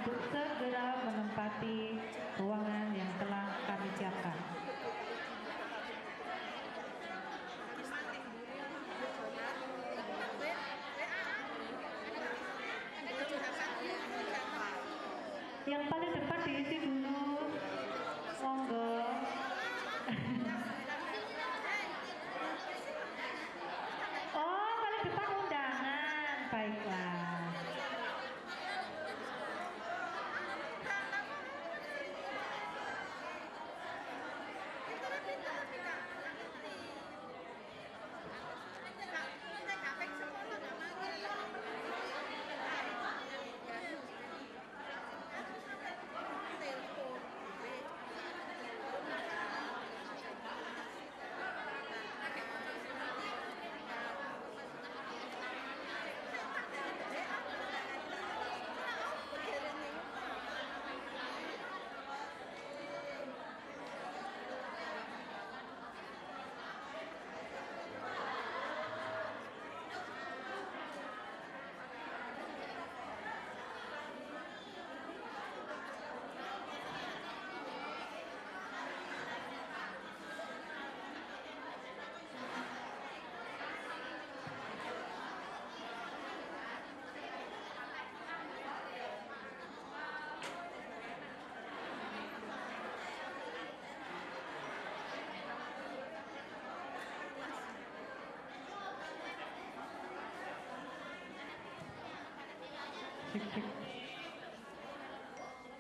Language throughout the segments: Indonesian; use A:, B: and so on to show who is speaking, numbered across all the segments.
A: untuk segera menempati ruangan yang telah kami siapkan. Yang paling depan diisi dulu, monggo. Oh, paling depan undangan, baiklah.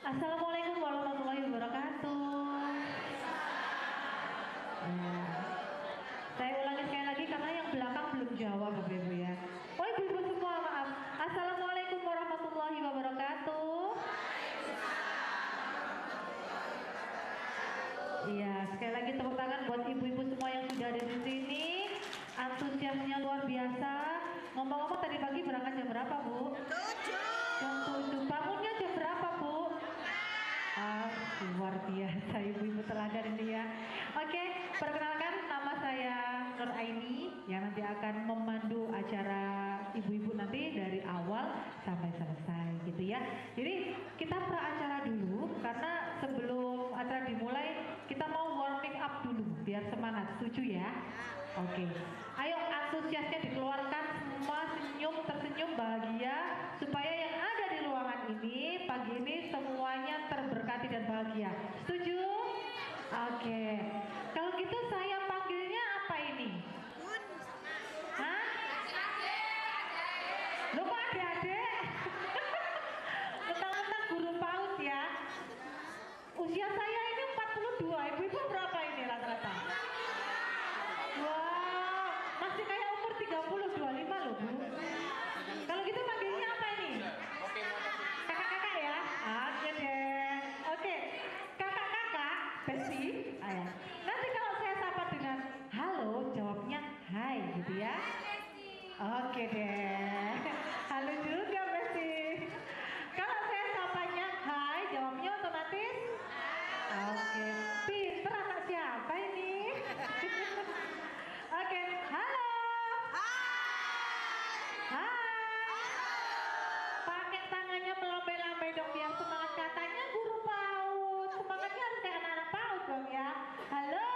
A: Assalamualaikum warahmatullahi wabarakatuh. Ya. Saya ulangi sekali lagi karena yang belakang belum jawab, Bapak Ibu ya. Oh, Ibu-ibu semua, maaf. Assalamualaikum warahmatullahi wabarakatuh. Iya, sekali lagi tepuk tangan buat ibu-ibu semua yang sudah ada di sini. Antusiasnya luar biasa. Ngomong-ngomong tadi pagi berangkat jam berapa, Bu?
B: 7.
A: Jam 7. Bangunnya jam berapa, Bu? Luar biasa ibu-ibu teladan ini ya. Oke, perkenalkan nama saya Nur Aini yang nanti akan memandu acara ibu-ibu nanti dari awal sampai selesai gitu ya. Jadi kita pra-acara dulu karena sebelum acara dimulai kita mau warming up dulu biar semangat, setuju ya? Oke, ayo antusiasnya dikeluarkan semua, senyum, tersenyum bahagia supaya yang ada di ruangan ini pagi ini semuanya terberkati dan bahagia. Setuju? Oke, kalau gitu saya panggilnya apa ini? Hah? Lo kok adik-adik? Mentang-mentang guru PAUD ya. Usia saya ini 42, ibu-ibu berapa ini rata-rata? Wow, masih kayak umur 30, 25 loh Bu. Kalau gitu panggilnya apa ini? Kakak-kakak ya? Oke deh. Oke, kakak-kakak, Besti. Nanti kalau saya sapa dengan halo, jawabnya hai gitu ya. Oke deh. Halo juga Besti. Kalau saya sapanya hai, jawabnya otomatis oke. Pinter anak siapa ini? Oke, halo. Hai. Pakai tangannya melambai-lambai dong biar semangat, katanya guru PAUD. Semangatnya harus kayak anak-anak PAUD dong ya. Halo.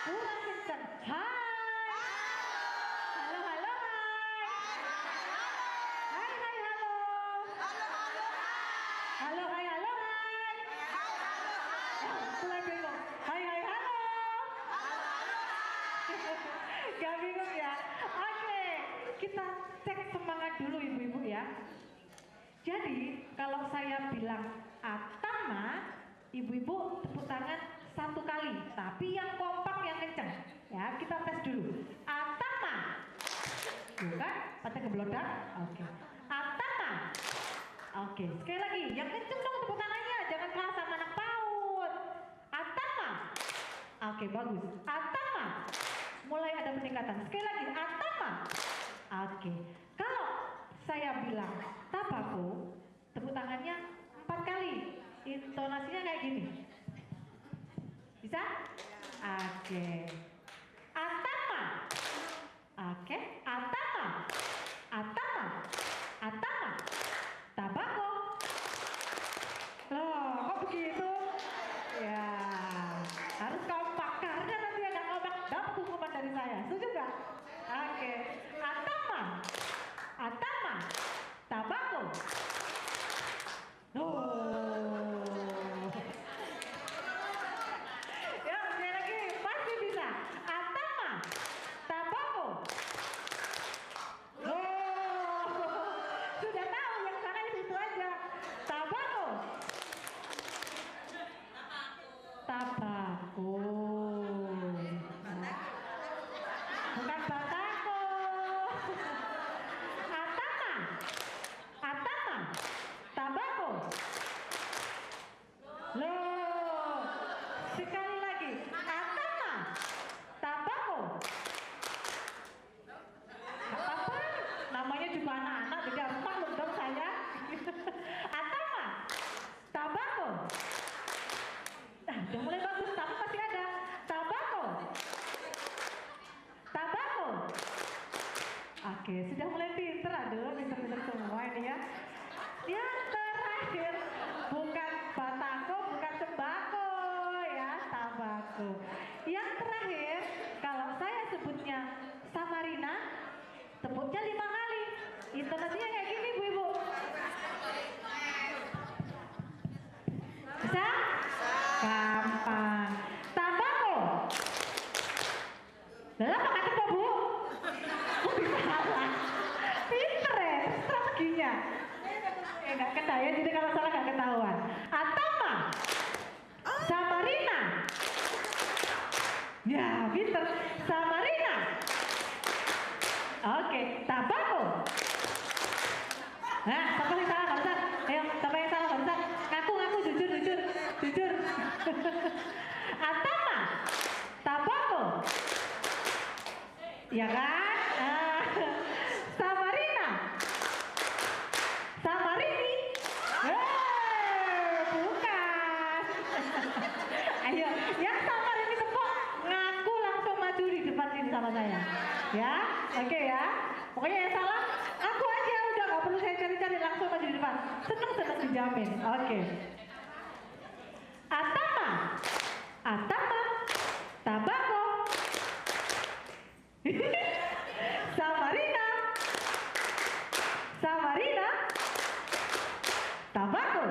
A: Kurang kenceng. Hai. Halo, halo, hai. Hai, hai, halo. Halo, hai, halo, hai. Mulai bingung. Hai, hai, halo. Gak bingung ya? Oke, kita cek semangat dulu ibu-ibu ya. Jadi kalau saya bilang Atama, ibu-ibu tepuk tangan satu kali, tapi yang kompak, yang kenceng ya. Kita tes dulu. Atama. Bukan? Patah keblodak. Oke. Atama. Oke, sekali lagi, yang kenceng dong tepuk tangannya, jangan kalah sama anak PAUD. Atama. Oke, bagus. Atama. Mulai ada peningkatan. Sekali lagi, Atama. Oke. Kalau saya bilang Tabako, tepuk tangannya 4 kali. Intonasinya kayak gini. Bisa? Oke. Atama. Oke. Atama. Atama. Atama. Tabako. Oke, sudah mulai pinter, aduh, pinter-pinter semua ini ya. Yang terakhir, bukan batako, bukan sembako ya, tabako. Yang terakhir, kalau saya sebutnya Samarina, sebutnya 5 kali. Intonasinya kayak gini, Bu Ibu. Bisa? Gampang. Tabako. Dalam pakai apa, Bu? Salah. Pinter ya strateginya. Nggak ketahuan, jadi kalau salah nggak ketahuan. Atama. Samarina. Ya, pinter. Samarina. Oke, tabako. Nah, siapa yang salah barusan? Ayo, siapa yang salah barusan? Ngaku, jujur. Atama. Tabako. Ya kan? Samarina. Samarini. Bukan. Ayo, yang Samarini tepuk, ngaku langsung maju di depan sini sama saya. Ya, oke ya. Pokoknya yang salah, aku aja udah nggak perlu saya cari-cari, langsung maju di depan. Seneng dijamin. Oke. Atama. Tabako. Samarina. Tabako.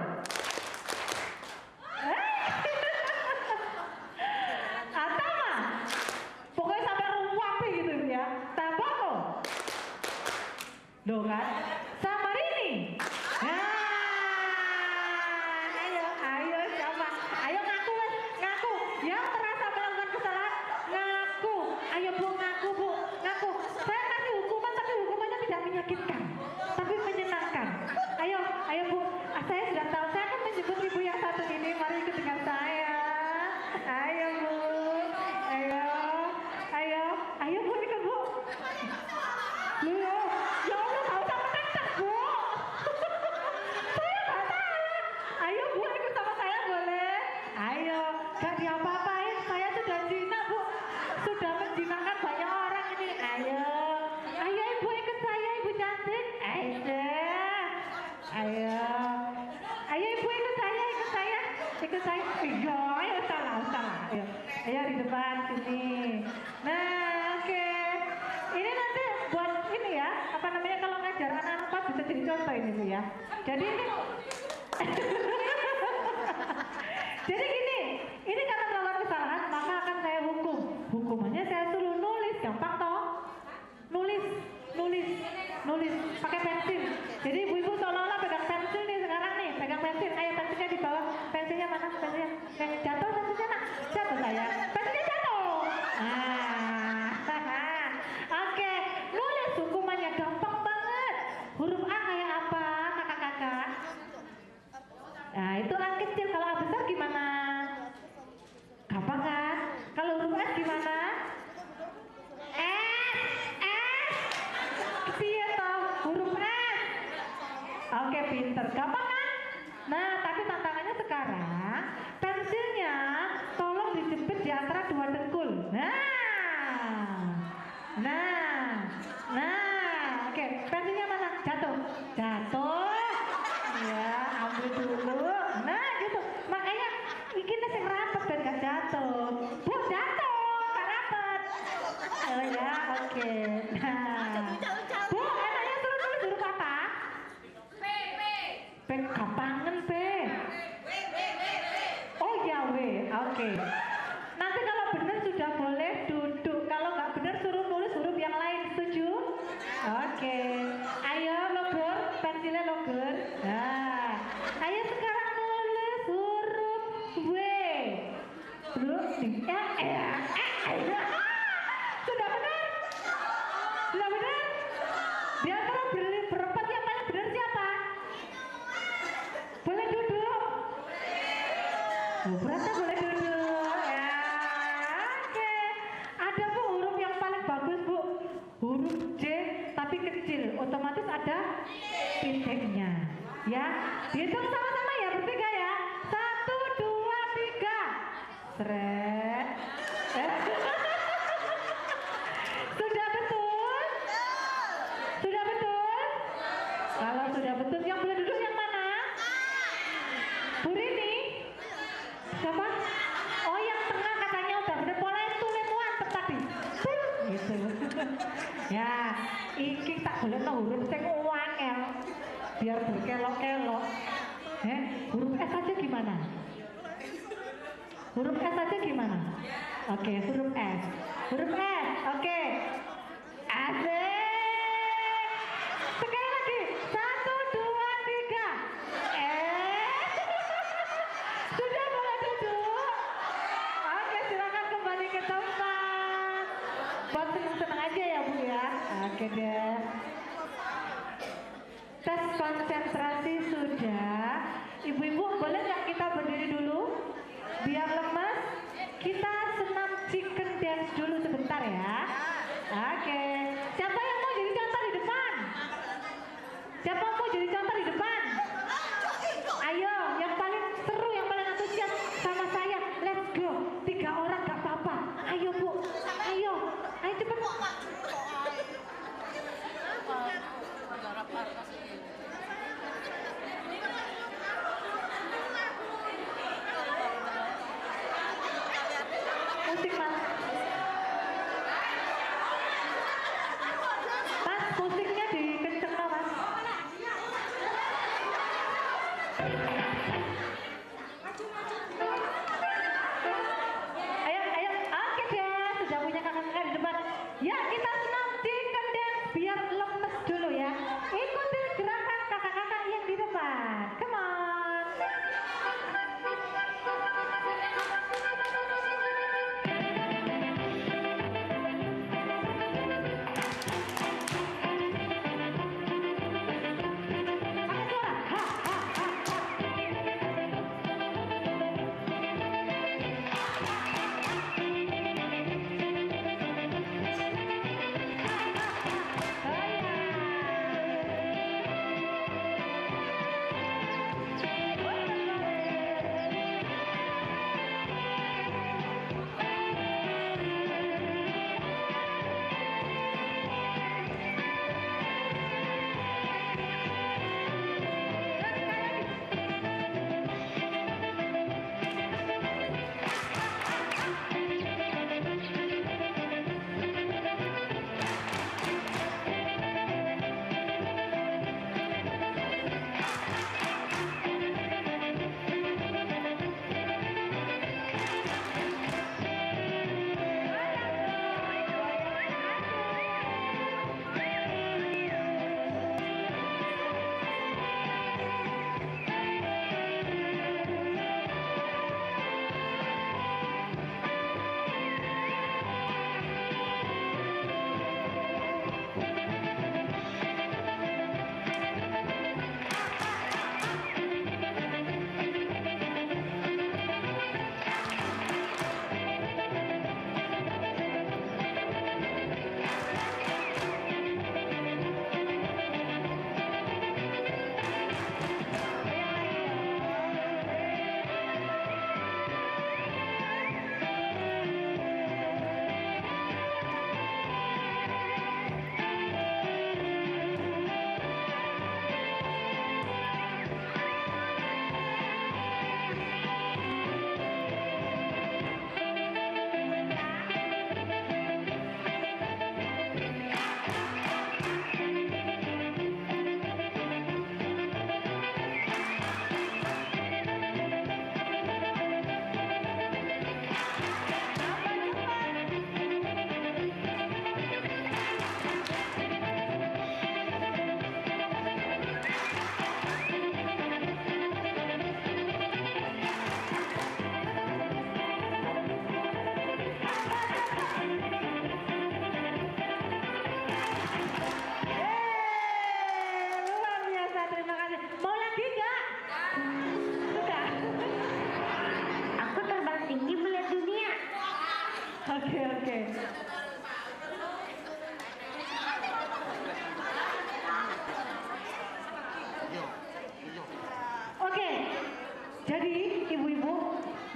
A: Atama. Pokoknya sampai ruwapi gitu ya. Tabako. Loh kan? Samarini. Ayo siapa? Ayo ngaku. Yang merasa melakukan kesalahan, ngaku. Ayo Bu, ngaku. Saya kasih hukuman, tapi hukumannya tidak menyakitkan, tapi menyenangkan. Ayo Bu, saya sudah tahu, saya akan menjemput ibu yang satu ini. Mari ikut dengan saya. Ayo Bu, ayo Bu, ikut Bu. Loh, ya Allah, nggak usah mendekat Bu. Saya nggak salah. Ayo Bu, ikut sama saya boleh? Ayo, gak diapa-apain, saya sudah zina Bu. Sudah menjinakkan banyak orang ini. Ayo Ibu ikut saya, Ibu cantik. Ayo Ibu ikut saya. Iya, ayo salah. Ayo di depan sini. Nah, oke. Ini nanti buat ini ya, apa namanya, kalau ngajar anak-anak Pak bisa jadi contoh ini Bu ya. Jadi ini jadi gini, ini karena melakukan kesalahan, maka akan saya hukum. Hukumannya saya suruh nulis, gampang toh? Nulis, pakai pensil. Jadi ibu-ibu seolah-olah pegang pensil nih sekarang nih, pegang pensil. Ayo pensilnya di bawah, pensilnya mana? Pensilnya jatuh, pensilnya nak. Jatuh saya, pensilnya jatuh. Oke, nulis hukumannya gampang banget. Huruf A kayak apa, kakak-kakak? Nah, itu A kecil. Kalau A besar gimana? Gampang kan? Kalau huruf S gimana? Huruf S. Oke, pinter. Gampang kan? Nah, tapi tantangannya sekarang, pensilnya tolong dijepit di antara dua dengkul. Nah. Oke, pensilnya mana? Jatuh. Ya, ambil dulu. Nah, gitu. Makanya ini sing rapet dan gak jatuh. Bu, jatuh, gak rapet. Oh ya, oke. Nah, Bu, enaknya suruh nulis huruf apa? P. Gampangan P. Oh ya, W. Oke. Nanti kalau benar sudah boleh duduk. Kalau nggak benar suruh nulis huruf yang lain. Setuju? Oke. Ayo logur, pensilnya logur. Nah, ayo sekarang nulis huruf W. Huruf Sudah benar? Di antara berempat yang paling benar siapa? Boleh duduk? Berarti boleh duduk ya. Oke. Ada Bu huruf yang paling bagus Bu, huruf J tapi kecil, otomatis ada titiknya. Ya, dihitung sama-sama ya bertiga ya. 1, 2, 3. Seret. Sudah betul? golekno huruf sing angel biar berkelok-kelok. Huruf S aja gimana? Huruf S aja gimana? Oke, huruf S. Huruf S, oke. Asik. Sekali lagi, 1, 2, 3. Sudah boleh duduk. Oke, silakan kembali ke tempat. Buat senang-senang aja ya Bu ya. Oke deh. Tes konsentrasi sudah. Ibu-ibu boleh nggak kita berdiri dulu? Biar lemas. Kita senam chicken dance dulu sebentar ya. Oke. Siapa yang mau jadi contoh di depan? Siapa mau jadi contoh di depan? Ayo, yang paling seru, yang paling antusias sama saya. Let's go. 3 orang gak apa-apa. Ayo Bu. Ayo. Ayo cepet. Musik Mas. Mas, musiknya dikenceng Mas. Ayo, ayo. Oke deh, sudah punya kakak-kakak di depan. Ya, kita senam chicken dance biar lemes dulu ya. Ikuti gerakan kakak-kakak yang di depan. Come on. Pakai suara. Ha, ha, ha, ha.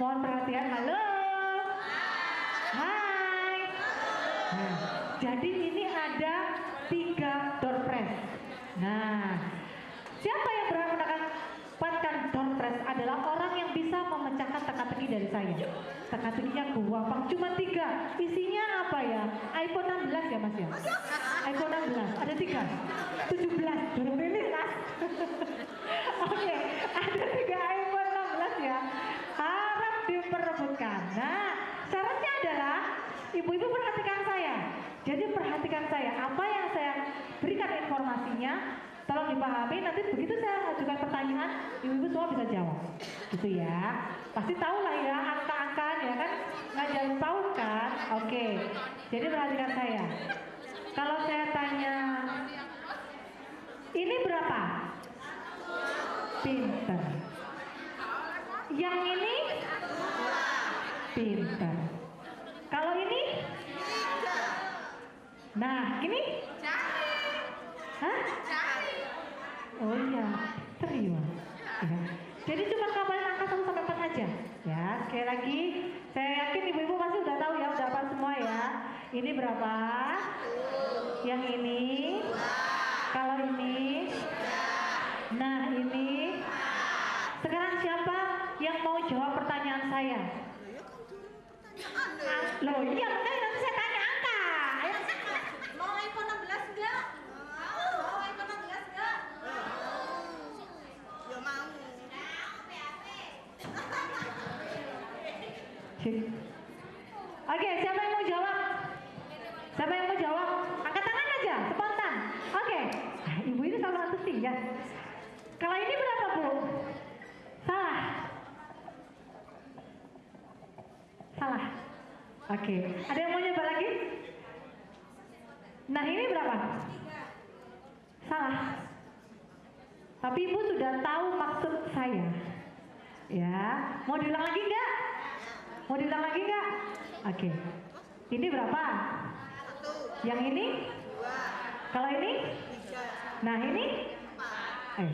A: Mohon perhatian, halo. Hai. Nah, jadi ini ada 3 door prize. Nah, siapa yang berhak mendapatkan door prize adalah orang yang bisa memecahkan teka-teki dari saya. Teka-tekinya gampang, cuma 3. Isinya apa ya? iPhone 16 ya Mas ya? iPhone 16, ada 3. 17, belum rilis Mas. Oke, ada 3 iPhone 16 ya. Harap diperebutkan. Nah, syaratnya adalah ibu-ibu perhatikan saya. Jadi perhatikan saya, apa yang saya berikan informasinya, tolong dipahami. Nanti begitu saya ajukan pertanyaan, ibu-ibu semua bisa jawab, gitu ya. Pasti tahu lah ya angka-angka ya kan, ngajarin PAUD kan. Oke, jadi perhatikan saya. Kalau saya tanya, ini berapa? Pinter. Yang ini? Pinter. Kalau ini? Nah, ini? Hah? Oh iya, serius. Ya. Jadi cuma kabarin angka 1 sampai 4 aja. Ya, sekali lagi, saya yakin ibu-ibu pasti udah tahu ya, udah hafal semua ya. Ini berapa? Yang ini? Kalau ini? Nah, ini? Sekarang siapa yang mau jawab pertanyaan saya? Loh iya, makanya nanti saya tanya angka. Ayo.
B: Mau iPhone 16 enggak? Mau iPhone 16 enggak? Ya mau.
A: Oke, siapa yang mau jawab? Siapa yang mau jawab? Angkat tangan aja, spontan. Oke. Nah, ibu ini selalu antusias. Kalau ini berapa, Bu? Salah. Salah. Oke. Ada yang mau nyoba lagi? Nah, ini berapa? Salah. Tapi ibu sudah tahu maksud saya. Ya. Mau diulang lagi enggak? Mau diulang lagi enggak? Oke. Ini berapa? Yang ini? Kalau ini? Nah, ini?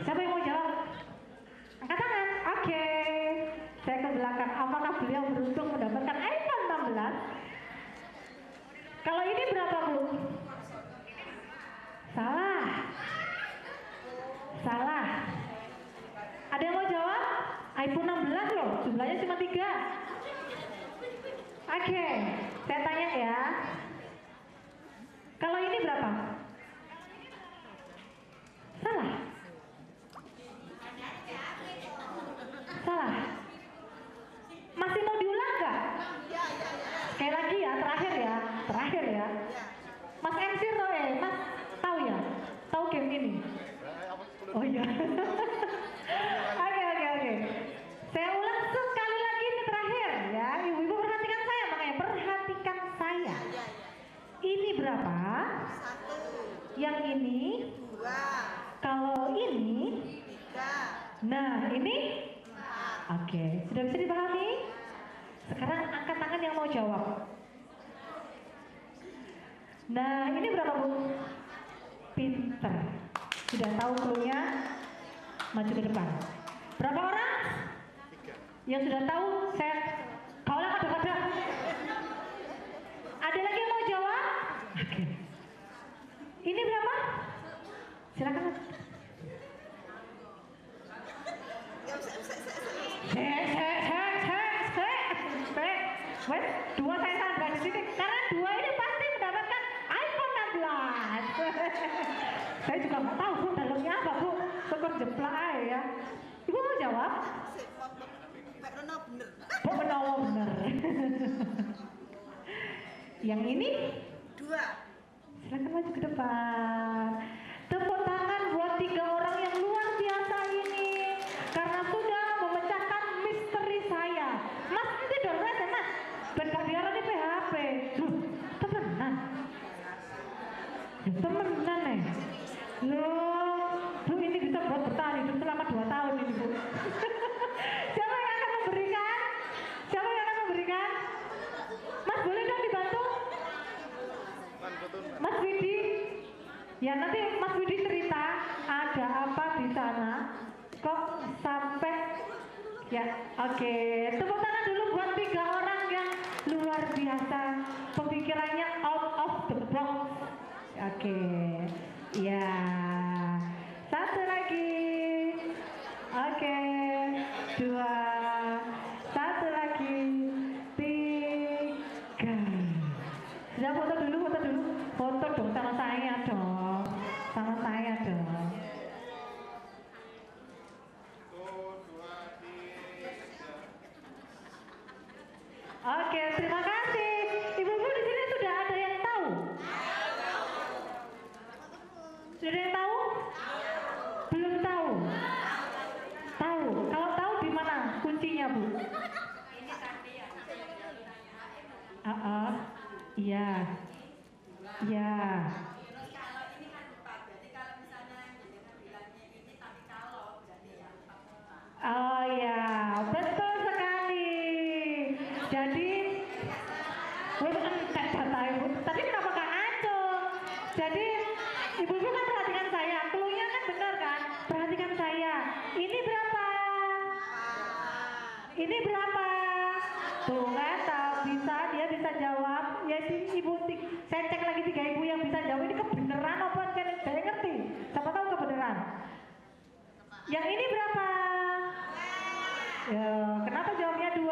A: Siapa yang mau jawab? Angkat tangan. Oke. Saya ke belakang. Apakah beliau beruntung mendapatkan iPhone 16? Kalau ini berapa, Bu? Salah. Salah. Ada yang mau jawab? iPhone 16 loh, jumlahnya cuma 3. Oke, saya tanya ya. Kalau ini berapa? Salah. Salah. Masih mau diulang nggak? Sekali lagi ya, terakhir ya. Terakhir ya. Mas MC Mas tahu ya? Tahu game ini? Oh iya. Oke. Saya ulang sekali lagi ini terakhir ya. Ibu-ibu perhatikan saya, makanya perhatikan saya. Ini berapa?
B: 1.
A: Yang ini?
B: 2.
A: Kalau ini?
B: 3.
A: Nah, ini?
B: 4.
A: Oke, sudah bisa dipahami? Sekarang angkat tangan yang mau jawab. Nah, ini berapa, Bu? Pinter. Sudah tahu clue-nya? Maju ke depan. Berapa orang? 3. Yang sudah tahu, saya kaulah kada-kada. Ada lagi yang mau jawab? Oke. Ini berapa? Silakan. Wes, 2 saya tambah di sini karena 2 ini pasti mendapatkan iPhone 16. Saya juga nggak tahu Bu dalamnya apa Bu, syukur jeplak aja ya. Ibu mau jawab?
B: Pak Rono bener.
A: Bu menawa bener. Yang ini?
B: 2.
A: Silakan maju ke depan. Tepuk tangan buat 3 orang yang luar biasa ini karena sudah memecahkan misteri saya. Mas ini dorong ya Mas. Ben gak diarani PHP. Loh, temenan. Temenan nih. Loh, Bu ini bisa buat bertahan hidup selama 2 tahun ini Bu. Siapa yang akan memberikan? Siapa yang akan memberikan? Mas boleh dong dibantu? Mas Widi. Ya nanti Mas Widi cerita ada apa di sana. Kok sampai ya, oke. Tepuk tangan dulu buat 3 orang yang luar biasa. Pemikirannya out of the box. Oke. Ya. Satu lagi. Oke. 2. Satu lagi. Oke, terima kasih. Ibu-ibu di sini sudah ada yang tahu? Sudah ada yang tahu? Belum tahu? Tahu. Kalau tahu di mana kuncinya, Bu? Iya. Iya. Oh ya, betul sekali. Jadi, enggak data ibu. Tapi kenapa Kak Aco? Jadi, ibu-ibu kan perhatikan saya. Cluenya kan benar kan? Perhatikan saya. Ini berapa? Ini berapa? Tuh kan, tahu bisa dia bisa jawab. Ya ibu, saya cek lagi 3 ibu yang bisa jawab ini kebenaran apa kan? Saya ngerti. Siapa tahu kebenaran. Yang ini berapa? Ya, kenapa jawabnya 2?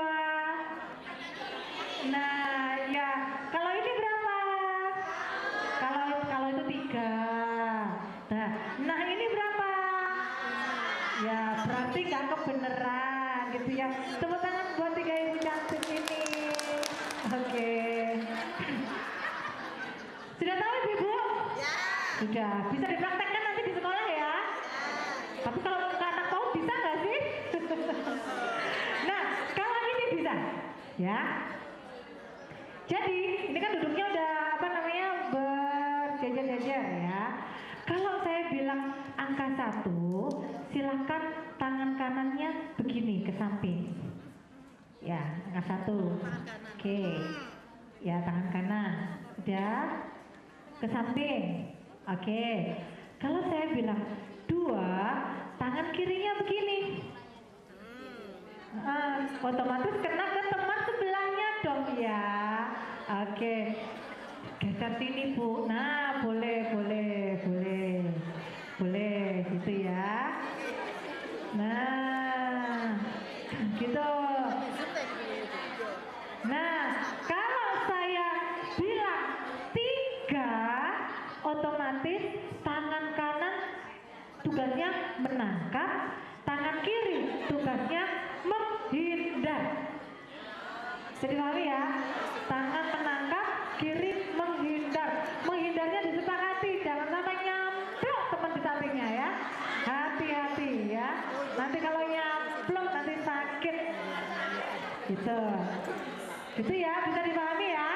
A: Nah, ya, kalau ini berapa? Kalau itu 3. Nah ini berapa? Ya, berarti nggak kebenaran gitu ya. Tepuk tangan buat 3 ibu cantik ini. Oke. Sudah tahu ibu?
B: Ya.
A: Sudah. Bisa dipraktekkan nanti di sekolah ya. Tapi kalau anak tahu bisa nggak sih? Nah, kalau ini bisa, ya. Jadi ini kan duduknya udah apa namanya berjejer-jejer ya. Kalau saya bilang angka 1, silahkan tangan kanannya begini ke samping. Ya, angka 1. Oke. Ya, tangan kanan. Udah ke samping. Oke. Kalau saya bilang 2, tangan kirinya begini. Otomatis kena ke teman sebelahnya dong ya. Oke. Geser sini Bu. Nah, boleh gitu ya. Nah, gitu. Nah, kalau saya bilang 3, otomatis tangan kanan tugasnya menangkap, tangan kiri tugasnya menghindar. Jadi pahami ya, tangan menangkap, kiri menghindar. Menghindarnya disepakati, jangan sampai nyamplok teman di sampingnya ya. Hati-hati ya. Nanti kalau nyamplok nanti sakit. Gitu. Gitu ya, bisa dipahami ya.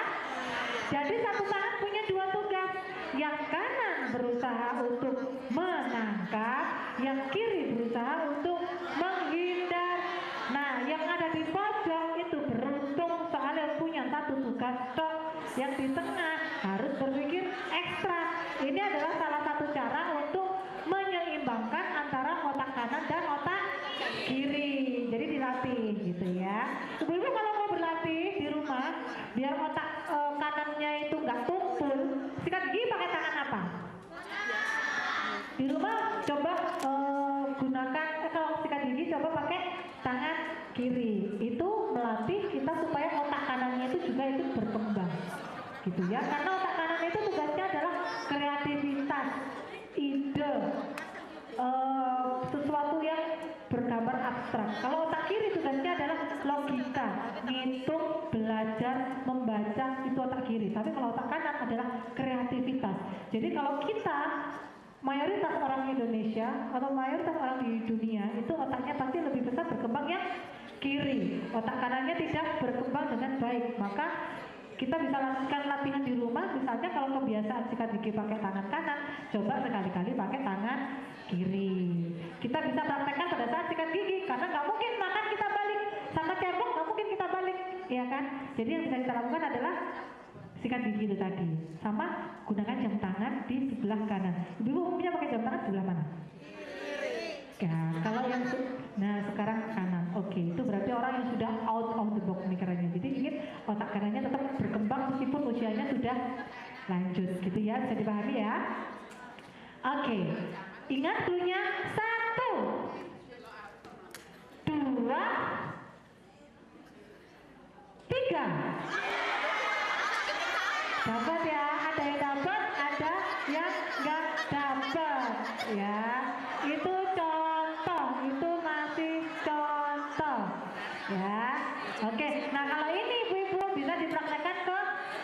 A: Jadi satu tangan punya 2 tugas. Yang kanan berusaha untuk menangkap, yang kiri berusaha untuk menghindar. Nah, yang ada di pojok itu beruntung soalnya punya 1 tugas tok. Yang di tengah harus berpikir ekstra. Ini adalah salah satu cara untuk menyeimbangkan antara otak kanan dan otak kiri. Jadi dilatih gitu ya. Ibu-ibu kalau mau berlatih di rumah biar otak kanannya itu nggak tumpul, sikat gigi pakai tangan apa? Di rumah coba gunakan kalau sikat gigi coba pakai tangan kiri. Itu melatih kita supaya otak kanannya itu juga itu berkembang. Gitu ya. Karena otak kanan itu tugasnya adalah kreativitas, ide, sesuatu yang bergambar abstrak. Kalau otak kiri tugasnya adalah logika, ngitung, belajar, membaca, itu otak kiri. Tapi kalau otak kanan adalah kreativitas. Jadi kalau kita mayoritas orang Indonesia atau mayoritas orang di dunia itu otaknya pasti lebih besar berkembang yang kiri. Otak kanannya tidak berkembang dengan baik. Maka kita bisa lakukan latihan di rumah, misalnya kalau kebiasaan sikat gigi pakai tangan kanan, coba sekali-kali pakai tangan kiri. Kita bisa praktekkan pada saat sikat gigi, karena nggak mungkin makan kita balik, sama cebok nggak mungkin kita balik, ya kan? Jadi yang bisa kita lakukan adalah sikat gigi itu tadi, sama gunakan jam tangan di sebelah kanan. Ibu umumnya pakai jam tangan sebelah mana? Ya, kalau yang nah sekarang kanan. Oke, itu berarti orang yang sudah out of the box pemikirannya. Jadi ingin otak kanannya tetap berkembang meskipun usianya sudah lanjut, gitu ya. Bisa dipahami ya? Oke, ingat dulunya 1, 2, 3. Dapat ya? Ada yang dapat, ada yang nggak dapat, ya. Itu contoh, itu masih contoh, ya. Oke, nah kalau ini ibu-ibu dipraktekkan ke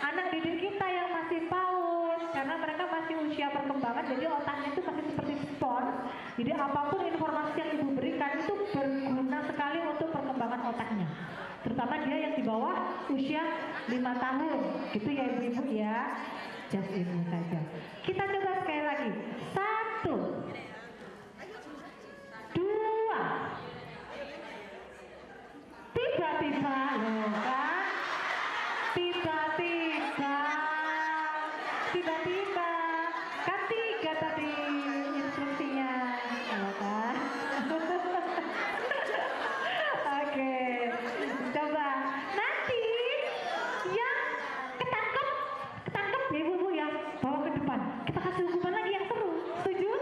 A: anak didik kita yang masih PAUD, karena mereka masih usia perkembangan, jadi otaknya itu masih seperti spons. Jadi apapun informasi yang ibu berikan itu berguna sekali untuk perkembangan otaknya, terutama dia yang di bawah usia 5 tahun gitu ya ibu-ibu ya. Just ini saja. Kita coba sekali lagi. 1, 2. Tiba-tiba loh kan, tiba-tiba kan 3 tadi instruksinya loh kan. Oke, coba nanti yang ketangkep ya ibu-ibu ya, bawa ke depan, kita kasih hukuman lagi yang seru. Setuju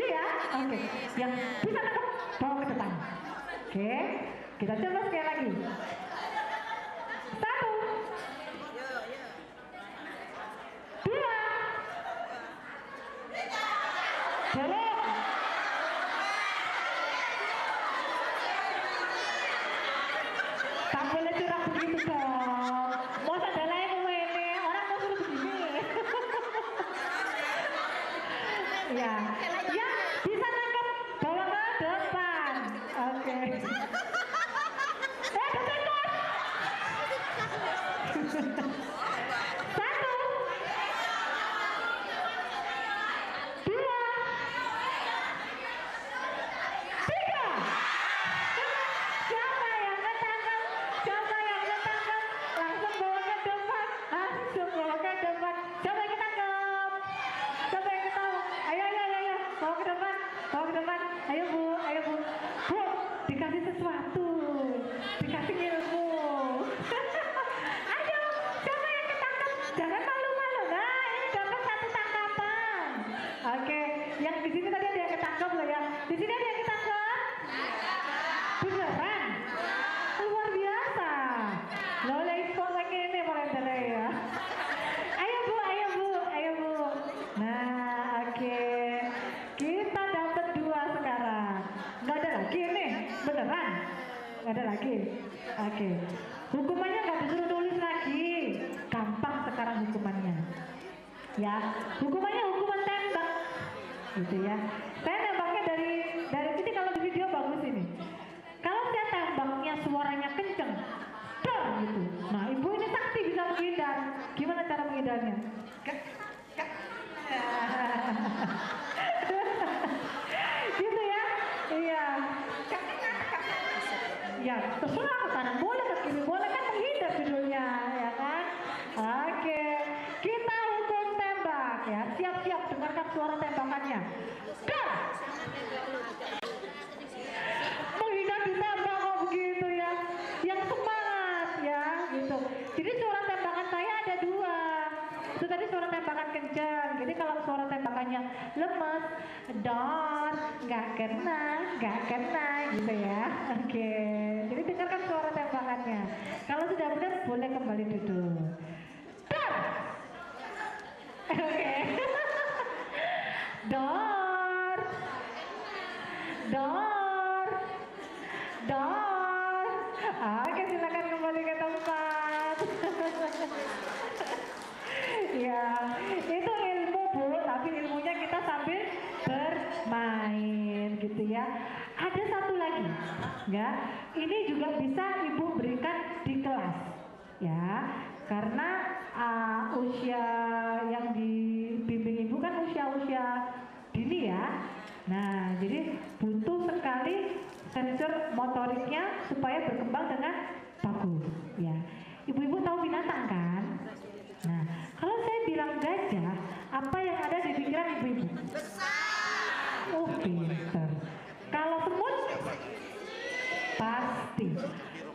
A: ya? Oke, yang bisa tangkap bawa ke depan. Oke, kita coba sekali lagi. 1, 2, dorong. Tak boleh curang begitu dong. Mau sadalain ini, orang mau suruh begini. Ya, yang bisa nangkep bawa ke depan. Oke. Satu, 2, 3. Siapa yang ketangkep? Langsung bawa ke depan. Siapa yang ketangkep? Ayo. Bawa ke depan. Ayo bu. Bu, dikasih sesuatu. Dikasih ilmu. Ayo, siapa yang ketangkep? Jangan malu-malu. Nah, ini dapat 1 tangkapan. Oke, yang di sini tadi ada yang ketangkep loh ya. Di sini ada yang ketangkep? Beneran? Luar biasa. Loh, kok lagi ini mulai ya. Ayo bu. Nah, oke. Kita dapat 2 sekarang. Nggak ada lagi nih, beneran? Nggak ada lagi. Oke. Hukumannya nggak disuruh tulis lagi. Gampang sekarang hukumannya. Ya, hukumannya hukuman tembak. Gitu ya. Saya nembaknya dari sini, kalau di video bagus ini. Kalau saya tembaknya suaranya kenceng, dar gitu. Nah, ibu ini sakti bisa menghindar. Gimana cara menghindarnya? Gitu ya? Iya. Ya, terserah ke kanan boleh, ke kiri boleh, kan menghindar judulnya, ya kan? Oke, kita hukum tembak ya. Siap-siap dengarkan suara tembakannya. Dar! Menghindar ditembak kok begitu ya? Yang semangat ya, gitu. Jadi suara tembakan saya ada 2. Itu tadi suara tembakan kencang. Jadi kalau suara tembakannya lemes, dor, nggak kena gitu ya. Oke, jadi dengarkan suara tembakannya. Kalau sudah benar boleh kembali duduk. Dor. Oke. Dor. Oke, silakan kembali ke tempat. Ya, itu ilmu bu, tapi ilmunya kita sambil bermain gitu ya. Ada satu lagi, ya. Ini juga bisa ibu berikan di kelas, ya. Karena usia yang dibimbing ibu kan usia dini ya. Nah, jadi butuh sekali sensor motoriknya supaya berkembang dengan bagus, ya. Ibu-ibu tahu binatang kan? Nah, kalau saya bilang gajah, apa yang ada di pikiran ibu-ibu? Besar. Oh, pinter. Kalau semut? Pasti.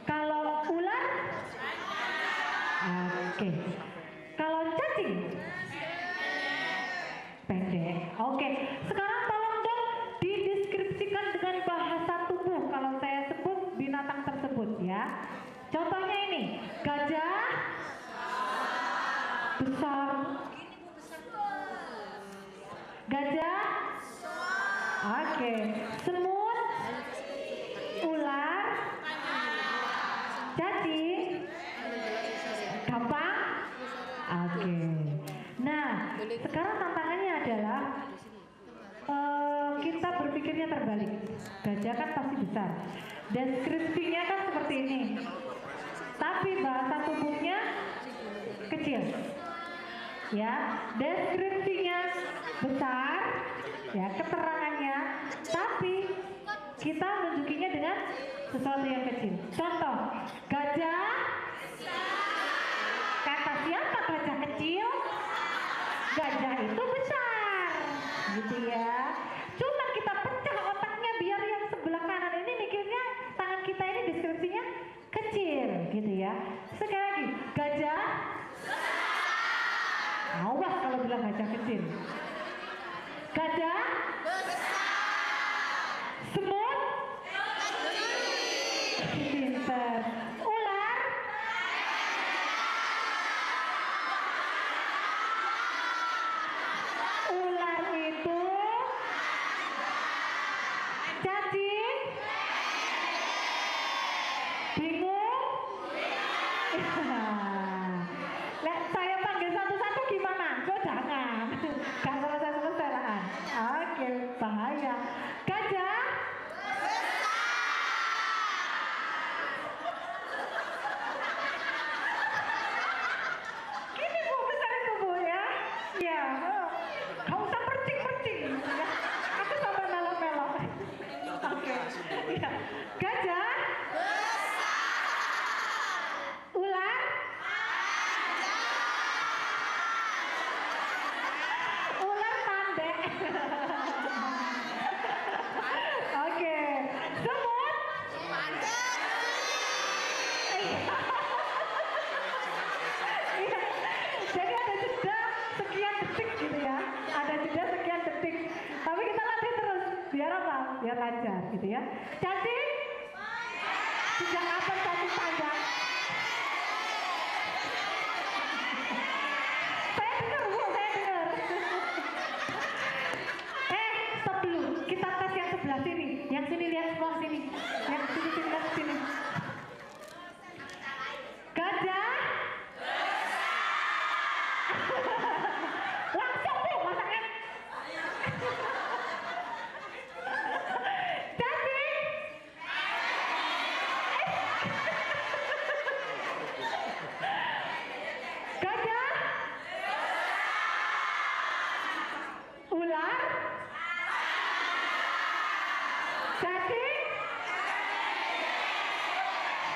A: Kalau ular? Oke. Kalau cacing? Pendek. Oke. Sekarang tolong dong dideskripsikan dengan bahasa tubuh kalau saya sebut binatang tersebut ya. Contohnya ini, gajah besar. Gajah? Oke. Semut? Ular? Cacing? deskripsinya kan seperti ini. Tapi bahasa tubuhnya kecil. Ya, deskripsinya besar, ya keterangannya, tapi kita menunjukinya dengan sesuatu yang kecil. Contoh, gajah. Kata siapa gajah kecil? Gajah itu besar, gitu ya. Cuma kita pecah otaknya biar yang sebelah kanan ini mikirnya tangan kita ini deskripsinya kecil, gitu ya. Sekali lagi, gajah. Awas kalau bilang gajah kecil. Gajah. Semut. Pinter. Ular. Ular itu cacing. Bingung. Lek saya panggil satu-satu gimana? Kok jangan. Gak selesai-selesai lah. Oke, bahaya. Gajah. Gini Bu, besar itu Bu ya. Ya, gak usah percing-percing ya. Aku sampai melok-melok. Oke. Ya. Gajah. Ular. Ular pandai. Oke. Semut. Iya. Jadi ada jeda sekian detik gitu ya. Ada jeda sekian detik. Tapi kita latih terus. Biar apa? Biar lancar gitu ya. Cacing. Sejak kapan cacing panjang? Saya dengar Bu, saya dengar. Stop dulu. Kita tes yang sebelah sini. Yang sini lihat sebelah sini. Yang sini lihat sini. Gajah. Langsung Bu, masaknya. Cacing. Gajah. Ular. Cacing.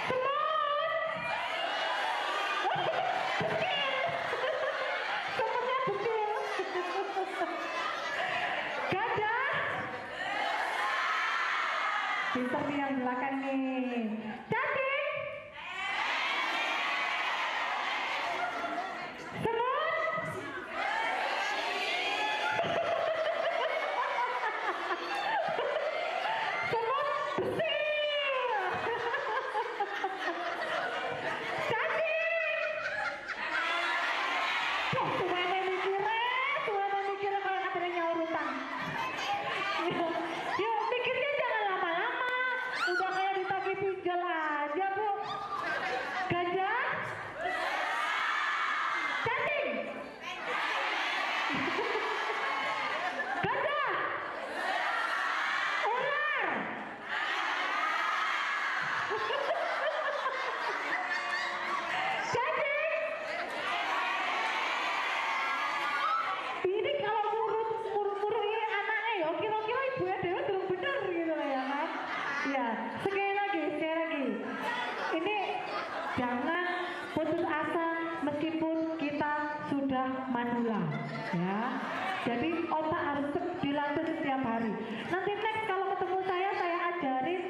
A: Semut. Bekil. Semutnya bekil. Gajah. Pintar nih yang belakang nih. Cacing. Semut. Semut besil. Cacing. Tuane mikirnya kalau katanya nyaur utang. Yuk, mikirnya jangan lama-lama. Udah kayak ditagih pinjol aja, Bu. Gajah. Cacing. Gajah. Ular. Cacing. Ini kalau murut ini anaknya ya kira-kira ibunya Dewa belum bener gitu lah ya kan. Ya, sekali lagi. Ini jangan putus asa meskipun kita sudah manula ya. Jadi otak harus dilatih setiap hari. Nanti next kalau ketemu saya ajarin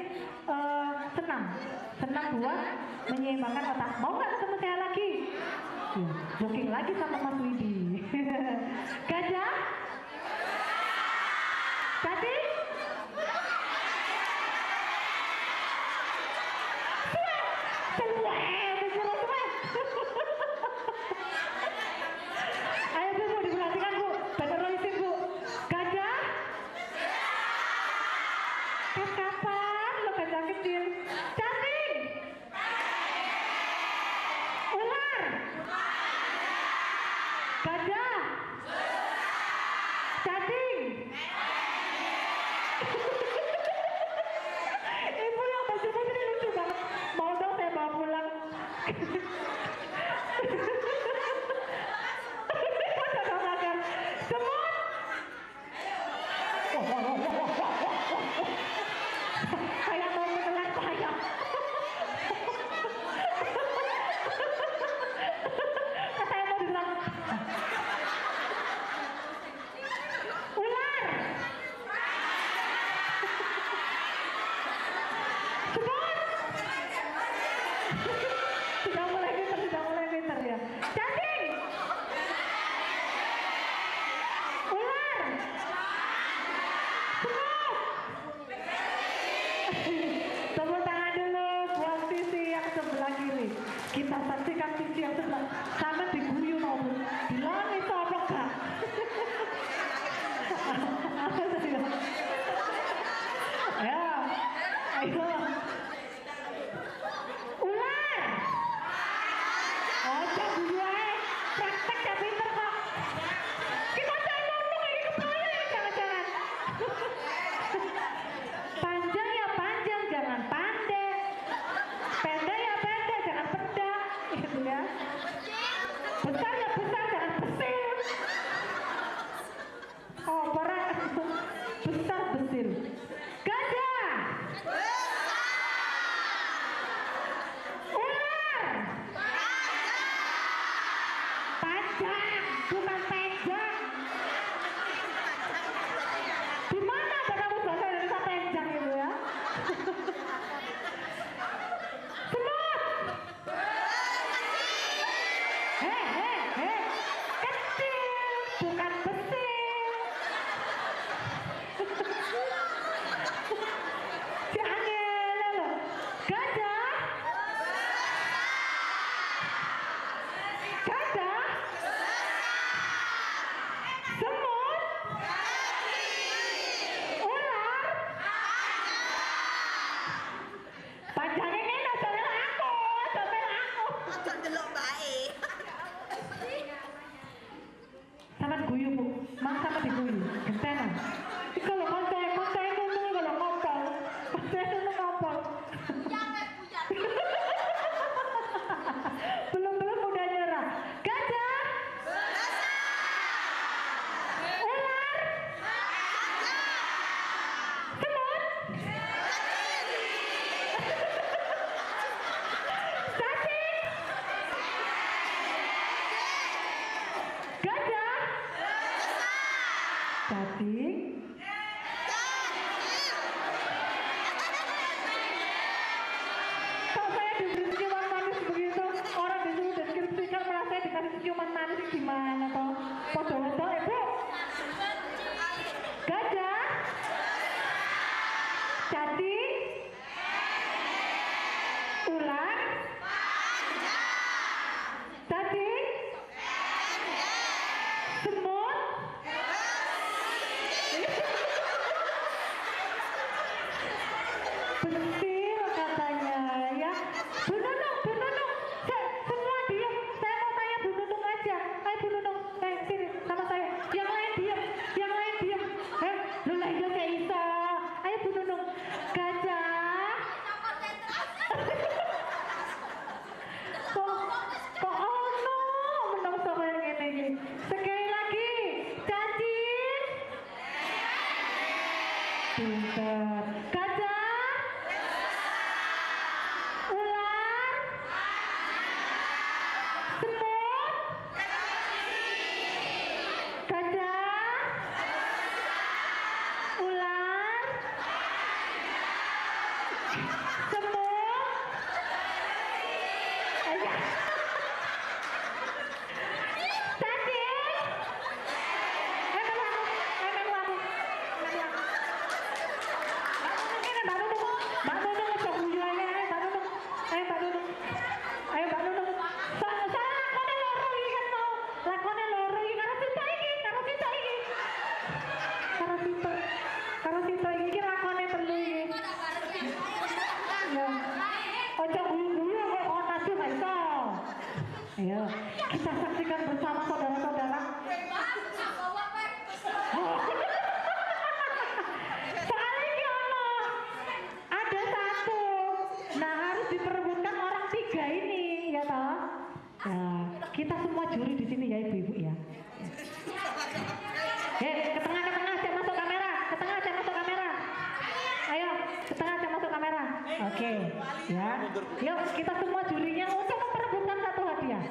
A: senam buat menyeimbangkan otak. Mau nggak ketemu saya lagi? Ya, booking lagi sama Mas Widi. Gajah. Cacing. Ayo Bu, diperhatikan Bu, benerin Bu. Gajah. Kapan lo gajah kecil? Cacing. Ular. Gajah. Semut. Kayak mau menelan saya. Katanya mau diserang. Ular. Semut. Sudah mulai pinter ya. Cacing. Ular. Semut. Tepuk tangan dulu buat sisi yang sebelah kiri. Kita saksikan sisi yang sebelah. Sama diguyu mau bilang itu apa gak? Apa tadi? Ya, ayo. Ular. Oh, jangan gue praktek ya pinter kok. Kita jangan ngomong ini kepala ya jangan-jangan. Panjang ya panjang, jangan pandai. Pendek ya pendek, jangan pendek. Gitu ya. Besar ya besar, jangan besar. Oh, berat. Besar besar. Gajah. Ular. Panjang, bukan panjang. Di mana ada kamu bahasa Indonesia panjang itu ya? Semut. Kecil, bukan besar. Si Angel loh. Gajah. Gajah. Semut. Ular. Panjangnya ini aja melu aku.
B: Aja delok bae.
A: Sama guyu bu, mang sama diguyu, gentenan. Kalau konten ngomong kalau ngopol, konten ngopol. Belum udah nyerah. Gajah. Ular. Semut. Cacing. Gajah. Cacing. Kalau saya diberi ciuman manis begitu, orang disuruh deskripsikan malah saya dikasih ciuman manis gimana toh? Foto-foto ibu. Gajah. Cacing. Ular. Cacing. Semut. Pentil katanya ya. Bu Nunung. Semua diam. Saya mau tanya Bu Nunung aja. Ayo Bu Nunung, sini sama saya. Yang lain diam. Lu lah iya kayak Isa. Ayo Bu Nunung. Gajah. Kok ono menungso kayak ngene iki. Sekali lagi. Cacing. Pinter. Gajah. Ular. Semut. Gajah. Ular. Semut. Ayo. Cacing. Ayo, kita saksikan bersama saudara-saudara. Soalnya ada satu. Nah, harus diperebutkan orang tiga ini, ya kita semua juri di sini ya ibu-ibu ya. Ke tengah aja masuk kamera, ke tengah aja masuk kamera. Ayo, ke tengah aja masuk kamera. Oke, ya. Yuk, kita semua jurinya untuk memperebutkan satu hadiah.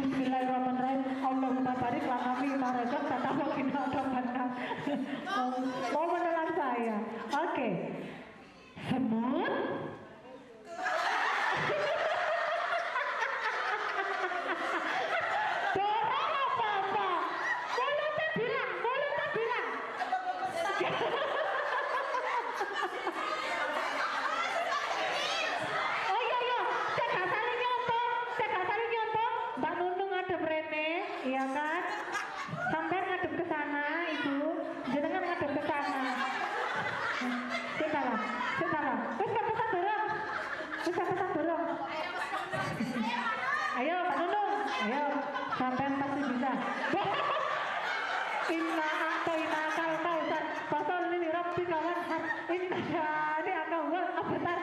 A: Bismillahirrahmanirrahim. Allahumma barik lana fi ma razaqtana wa qina adzabannar. Mau menelan saya. Oke. Semut. Dorong apa-apa. Mulutnya bilang. Oh iya, saya gak saling nyontoh. Mbak Nunung ngadep rene, iya kan? Sampai ngadep ke sana, ibu. Jenengan ngadep ke sana. Salah. Terus pesan dorong. Ayo, Mbak Nunung. Ayo, sampai pasti bisa. Inna atoina kal kausar. Pasal ini rabbi kawan. Inna syani aka wal abtar.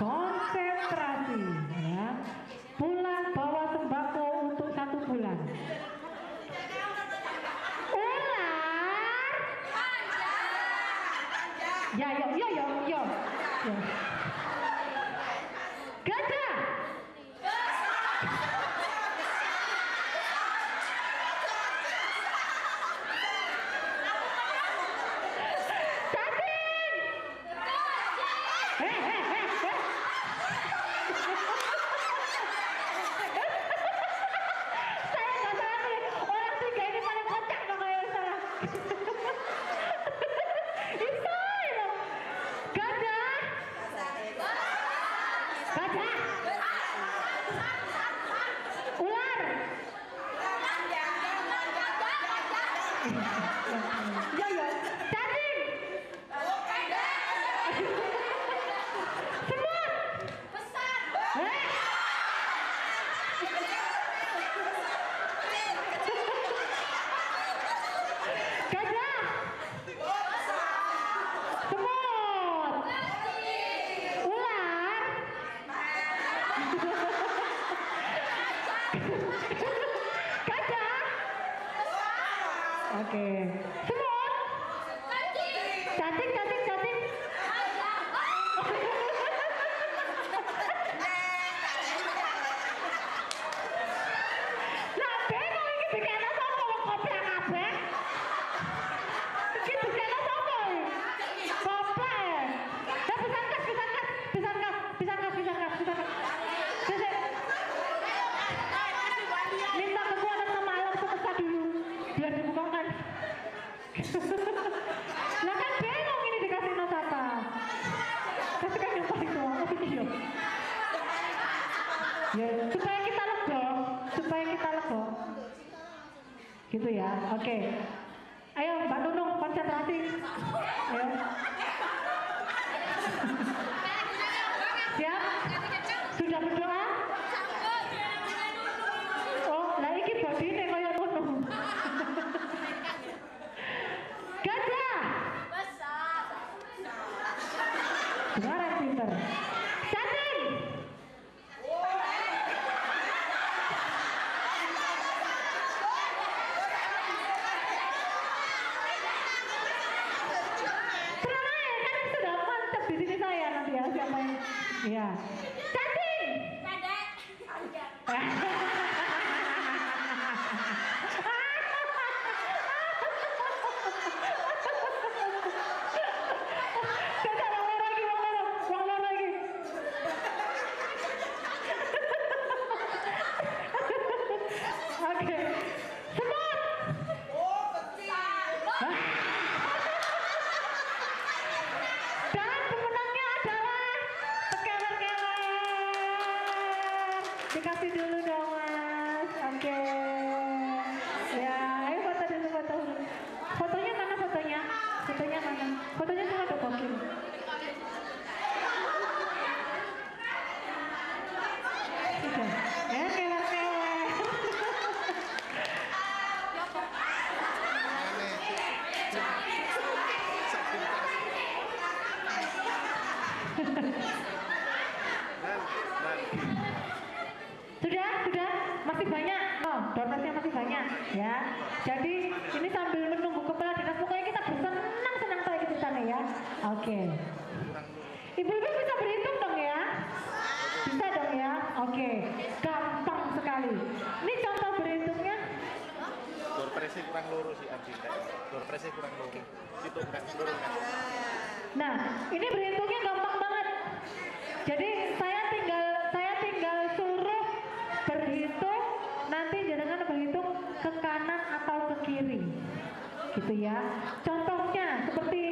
A: Konsentrasi ya. Pulang bawa sembako untuk 1 bulan. Ular. Ya, yo. Gajah. Oke. Semut. Cacing. Lah bengong iki dikene sapa wong koplak kabeh. Iki dikene sapa iki? Koplak. Ya pisan kas. Minta kekuatan semalam semesta dulu biar dibukakan. Lah kan bengong ini dikasih not apa? Kasih kan yang paling tua. Iya. Ya, supaya kita lega. Gitu ya. Oke. Ayo Mbak Nunung konsentrasi. Ayo. Siap? Sudah berdoa? Oh, lah iki bodine kaya ngono. Gajah. Suara pinter. Cacing. Tenang aja, kan sudah mantap di sini saya nanti ya siapa yang. Iya. Cacing. ya. Jadi ini sambil menunggu kepala dinas, pokoknya kita bersenang-senang kayak gitu sana ya. Oke. Ibu-ibu bisa berhitung dong ya? Bisa dong ya? Oke. Gampang sekali. Ini contoh berhitungnya.
C: Door press kurang lurus sih Arjin. Door press kurang lurus. Itu kurang lurus kan.
A: Nah, ini berhitungnya gampang banget. Jadi saya tinggal suruh berhitung, nanti jenengan berhitung ke kanan atau ke kiri. Gitu ya. Contohnya seperti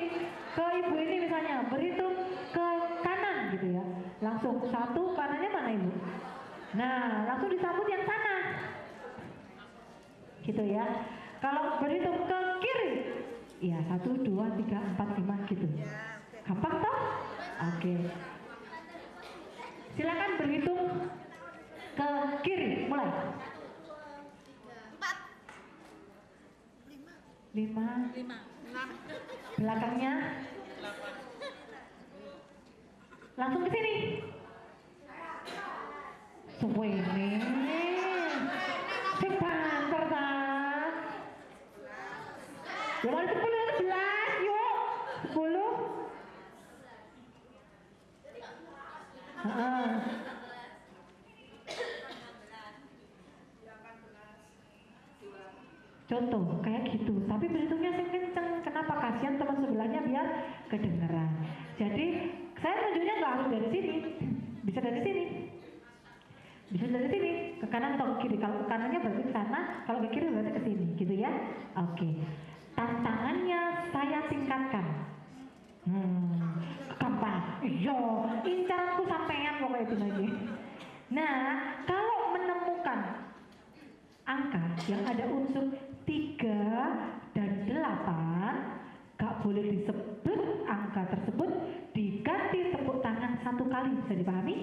A: ke ibu ini misalnya, berhitung ke kanan gitu ya. Langsung satu, kanannya mana ibu? Nah, langsung disambut yang sana. Gitu ya. Kalau berhitung ke kiri, ya 1, 2, 3, 4, 5 gitu. Gampang toh? Oke. Silakan berhitung ke kiri, mulai. 5,
B: 6.
A: belakangnya. Langsung ke sini. Suwene. Sing banter ta. Ya mulai 10, 11, yuk. 10. Heeh. Contoh kayak gitu, tapi berhitungnya sing kenceng. Kenapa? Kasihan teman sebelahnya biar kedengeran. Jadi saya tunjuknya nggak harus dari sini, bisa dari sini, bisa dari sini ke kanan atau ke kiri. Kalau ke kanannya berarti ke sana, kalau ke kiri berarti ke sini, gitu ya. Oke. Tantangannya saya tingkatkan. Gampang. Iya, incaranku sampean pokoknya itu lagi. Nah, kalau menemukan angka yang ada unsur 3 dan 8, gak boleh disebut angka tersebut, diganti tepuk tangan 1 kali. Bisa dipahami?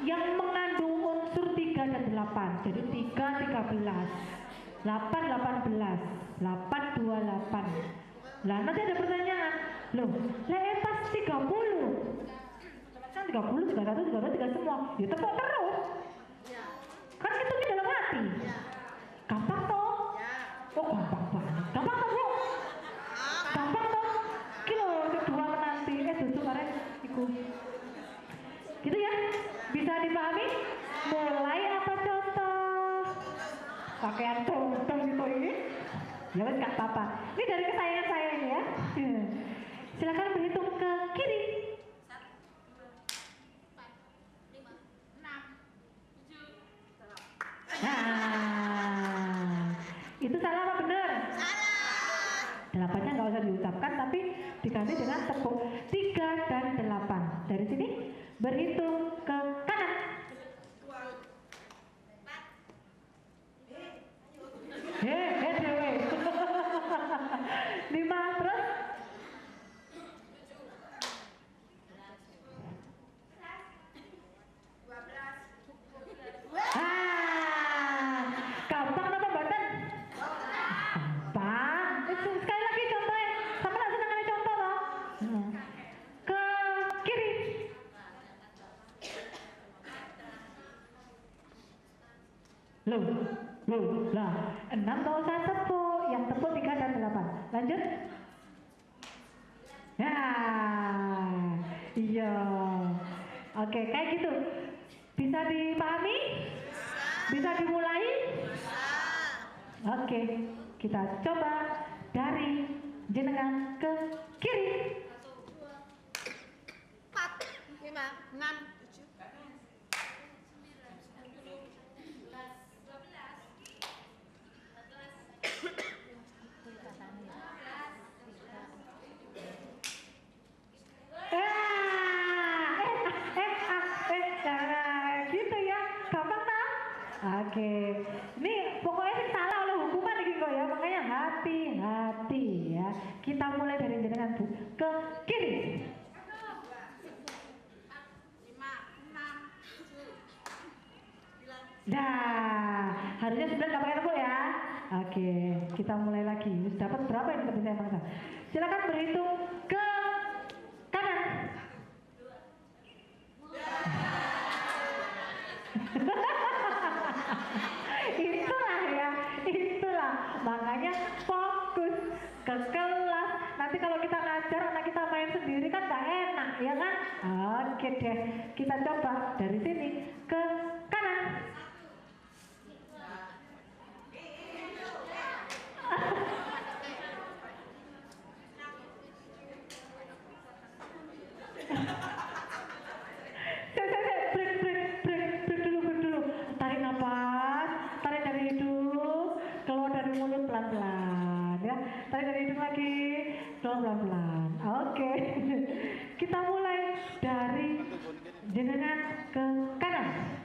A: Yang mengandung unsur 3 dan 8, jadi 3, 13, 8, 18, 8, 28. Lah nanti ada pertanyaan, loh, pas 30 kan 30, 31, 32, 3 semua, ya tepuk terus. Kan hitungnya dalam hati. Gampang toh? Oh gampang banget. Gampang toh bu? Gampang toh? Kilo kedua menanti, duduk karek iku. Gitu ya? Bisa dipahami? Mulai apa contoh? Pakaian contoh gitu ini? Ya wes gak apa-apa. Ini dari kesayangan saya ini ya. Silakan berhitung ke kiri. 1, 2, 3, 4, 5, 6, 7. Nah, itu salah apa benar? Salah. 8-nya nggak usah diucapkan, tapi diganti dengan tepuk 3 dan 8. Dari sini berhitung ke kanan. Dewe. 5 terus. Gampang apa mboten? Gampang. Sekali lagi contohnya. Sama lah senang ada contoh loh. Ke kiri. Loh, lah 6 gak usah tepuk. Yang tepuk 3 dan 8. Lanjut. Ya, iya. Oke, kayak gitu. Bisa dipahami? Bisa dimulai? Oke, kita coba dari jenengan ke kiri.
B: 4, 5, 6, 7.
A: Gitu ya, gampang tak? Oke, ini pokoknya sih salah oleh hukuman ini kok ya, makanya hati-hati ya. Kita mulai dari jenengan bu, ke kiri.
B: 5, 6, 7.
A: Nah, harusnya 9 nggak pakai tepuk ya. Oke, kita mulai lagi. Dapat berapa ini tapi saya bangsa? Silakan berhitung ke kanan. Itulah ya. makanya fokus ke kelas. Nanti kalau kita ngajar anak kita main sendiri kan gak enak, ya kan? Oke deh, kita coba dari sini ke kanan. Break dulu. Tarik nafas, tarik dari hidung, keluar dari mulut pelan-pelan, ya. Tarik dari hidung lagi, keluar pelan-pelan. Oke, kita mulai dari jenengan ke kanan.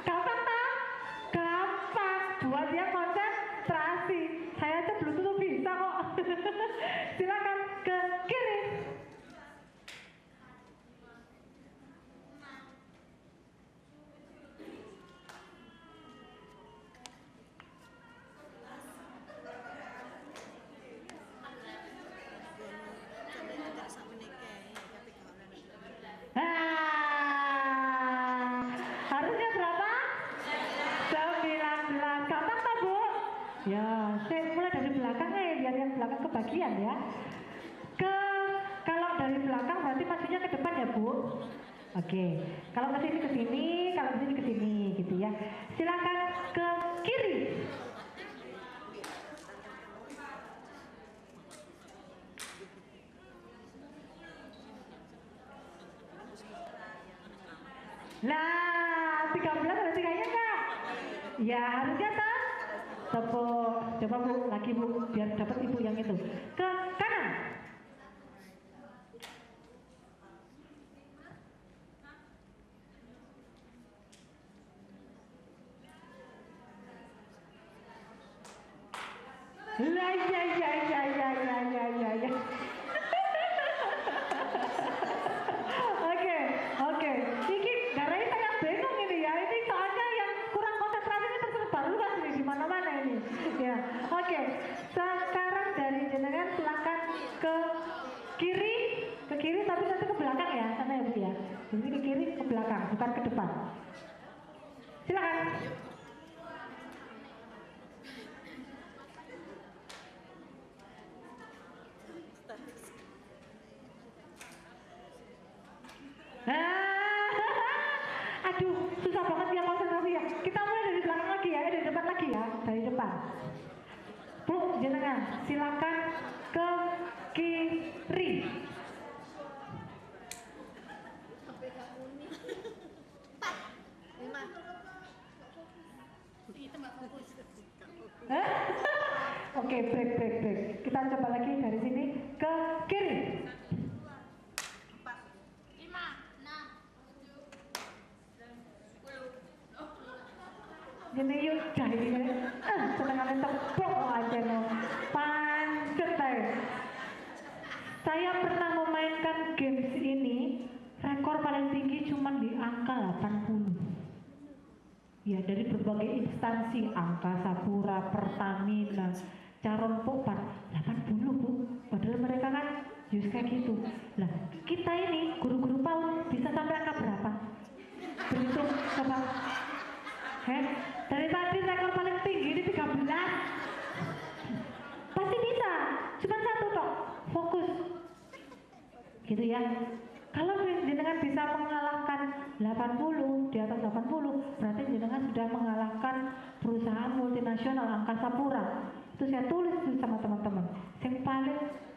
A: Gampang tak? Gampang. Buat dia konsentrasi. Saya aja belum tentu bisa kok. Silakan ke kiri. Harusnya berapa? 19. Gampang tak Bu? Ya, saya mulai dari belakang biar yang belakang kebagian ya. Kalau dari belakang berarti maksudnya ke depan ya Bu? Oke, kalau ke sini, kalau ke sini gitu ya. Silakan ke kiri. Nah, 13 ada tiganya enggak? Ya, harusnya tak? Tepuk. Coba Bu, lagi Bu, biar dapat Ibu yang itu. Ke kanan. Lah, ya. Oke. Ini garai saya bingung ini ya. Ini soalnya yang kurang konsentrasi ini tersebar luas ini di mana-mana ini. Ya, oke. Sekarang dari jenengan silakan ke kiri tapi nanti ke belakang ya, sana ya Bu ya. Jadi ke kiri ke belakang, bukan ke depan. Silakan. Aduh, susah banget ya konsentrasi ya. Kita mulai dari belakang lagi ya, dari depan lagi ya, dari depan. Bu, jenengan, silakan ke kiri. Oke, break. Kita coba lagi dari sini ke kiri.
B: 5, 6, 7, 10.
A: Jadi yuk cari senengannya tepuk aja no. Pancet aja. Saya pernah memainkan games ini, rekor paling tinggi cuma di angka 80. Ya, dari berbagai instansi, Angkasa Pura, Pertamina, Caron Popan, 80 Bu. Padahal mereka kan just kayak gitu. Lah, kita ini guru-guru PAUD bisa sampai angka berapa? Berhitung coba. Dari tadi rekor paling tinggi ini 13. Pasti bisa. Cuma satu kok. Fokus. Gitu ya. Kalau jenengan bisa mengalahkan 80, di atas 80, berarti jenengan sudah mengalahkan perusahaan multinasional Angkasa Pura. Itu saya tulis sama teman-teman. Yang paling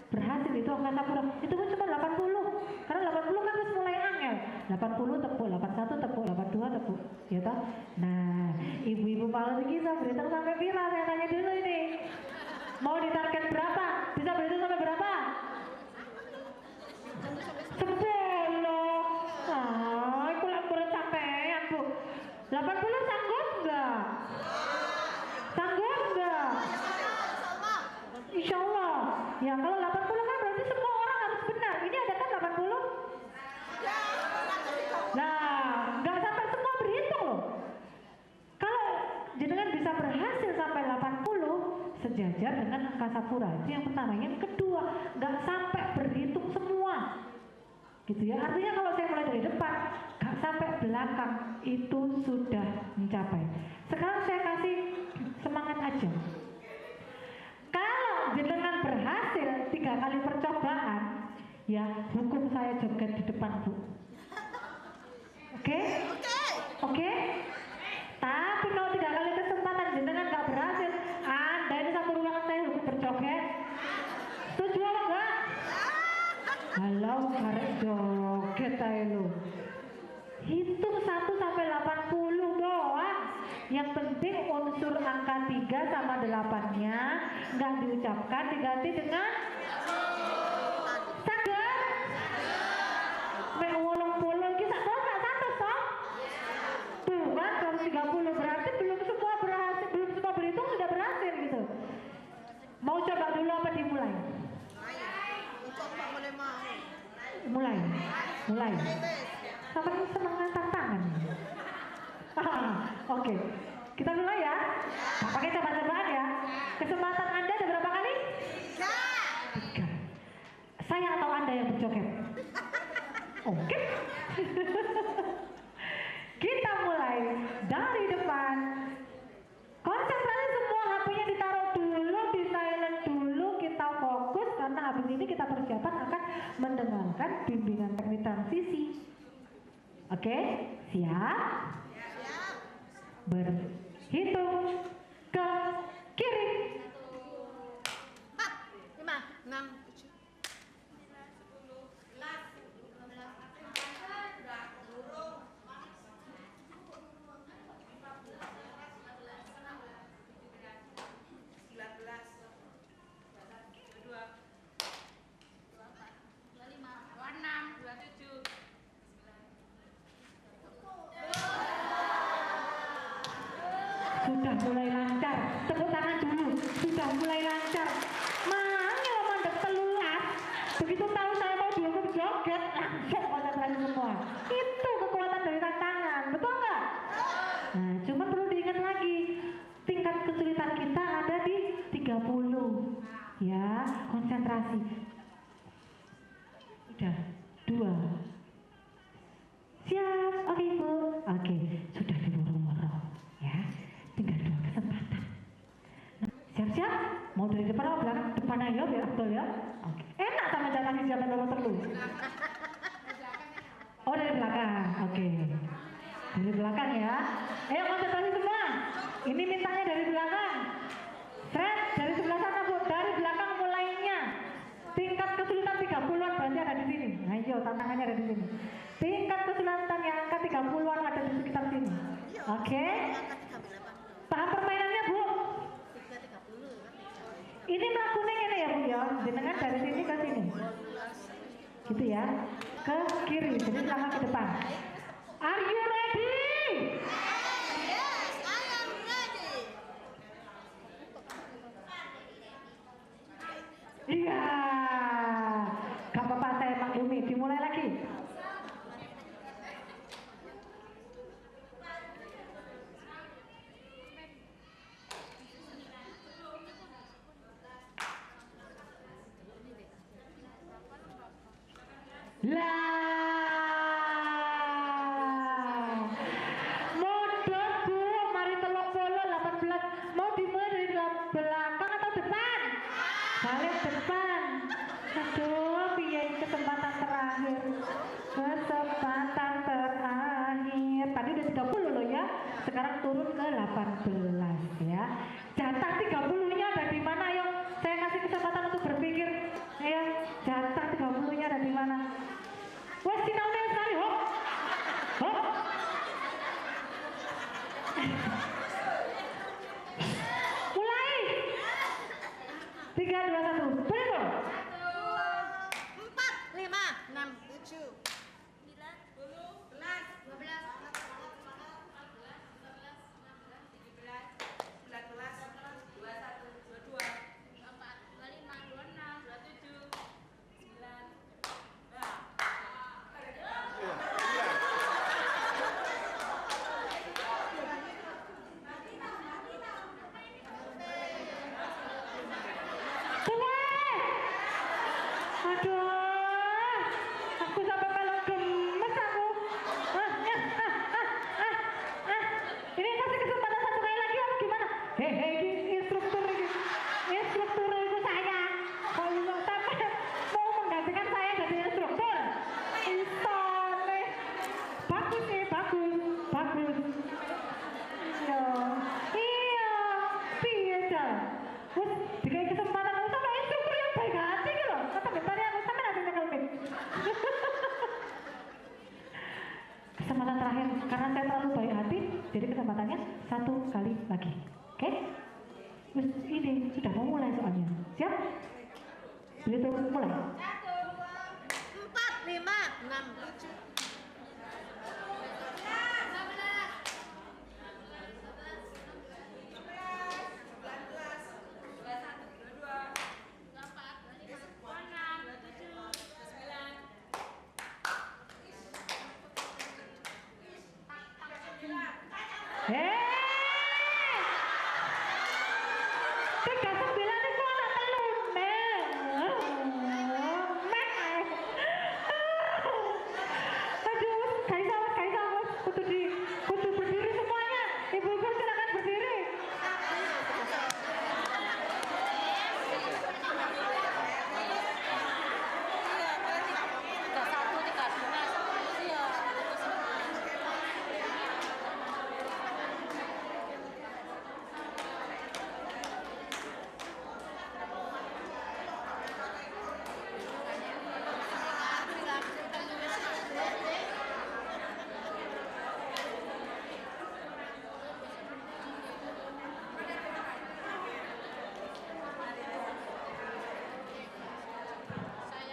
A: berhasil itu Angkasa Pura. Itu pun cuma 80. Karena 80 kan harus mulai angel. 80 tepuk, 81 tepuk, 82 tepuk. Ya toh? Nah, ibu-ibu PAUD bisa berhitung sampai pira? Saya tanya dulu ini. Mau ditarget berapa? Bisa berhitung sampai berapa? 10. Aku kurang sampean Bu. 80 sanggup enggak? Sanggup enggak? Insya Allah. Ya kalau 80 kan berarti semua orang harus benar. Ini ada kan 80? Nah, nggak sampai semua berhitung loh. Kalau jenengan bisa berhasil sampai 80, sejajar dengan Angkasa Pura. Itu yang pertama. Yang kedua, nggak sampai berhitung semua. Gitu ya. Artinya kalau saya mulai dari depan, gak sampai belakang, itu sudah mencapai. Sekarang saya kasih semangat aja. Kalau jenengan berhasil 3 kali percobaan, ya hukum saya joget di depan, Bu. Oke? Oke? Tapi kalau 3 kali kesempatan jenengan gak berhasil, Anda ini satu ruangan saya hukum berjoget. Setuju apa enggak? Halo, karek joget aja lu. Hitung 1 sampai 80 doang. Yang penting unsur angka 3 sama 8-nya nggak diucapkan, diganti dengan sagar. Mek 80 iki sak kotak 100 toh? Tuh kan 130 berarti belum semua berhasil, belum semua berhitung sudah berhasil gitu. Mau coba dulu apa dimulai? Mulai. Sampai semangat tantangan. Oke, kita mulai ya. Nah, pakai coba-cobaan ya. Kesempatan Anda ada berapa kali? 3. Saya atau Anda yang berjoget? Oke. Kita mulai dari depan. Konsentrasi semua, HP-nya ditaruh dulu, di silent dulu, kita fokus karena habis ini kita persiapan akan mendengarkan bimbingan teknik transisi. Oke, siap? Berhitung ke kiri.
B: 4, 5, 6, 7.
A: Sudah mulai lancar, tepuk tangan dulu. Sudah mulai lancar. Mangel mandek telulas. Begitu tahu saya mau dihukum joget, langsung konsentrasi semua. Itu kekuatan dari tantangan, betul nggak? Nah, cuma perlu diingat lagi, tingkat kesulitan kita ada di 30. Ya, konsentrasi. Udah 2. Siap, oke Ibu. Oke, sudah diburu-buru ya. Tinggal 2 kesempatan. Nah, siap-siap? Mau dari depan atau belakang? Depan aja biar afdol ya. Oke. Enak sama jalan di zaman dulu perlu. Oh dari belakang, oke. Dari belakang ya. Ayo konsentrasi semua. Ini mintanya dari belakang. Sret, dari sebelah sana Bu. Dari belakang mulainya. Tingkat kesulitan 30-an berarti ada di sini. Nah, ayo tantangannya ada di sini. Tingkat kesulitan yang angka 30-an ada di sekitar sini. Oke? Paham permainannya Bu? Ini melakukan ini ya Bu ya. Jenengan dari sini ke sini. Gitu ya. Ke kiri, jadi selama ke depan. Are you ready?
B: Yes, I am ready.
A: Iya. Gak apa-apa, saya maklumi. Dimulai lagi. Lah. Modal Bu, mari 18. Mau dimulai dari belakang atau depan? Balik depan. Aduh, piye kesempatan terakhir. Kesempatan terakhir. Tadi udah 30 loh ya. Sekarang turun ke 18 ya. Jatah 30-nya ada di mana? Ayo, saya kasih kesempatan untuk berpikir. Ayo, jatah 30-nya ada di mana? Wes sinaunya sekali, hop. Hop. Mulai. 3, 2, 1. Berhitung.
B: 4, 5, 6, 7, 9, 10, 11,
A: Aduh, aku sampai saya terlalu baik hati, jadi kesempatannya 1 kali lagi. Oke? Terus ini sudah mau mulai soalnya. Siap? Begitu mulai.
B: 1, 2, 4, 5, 6, 7.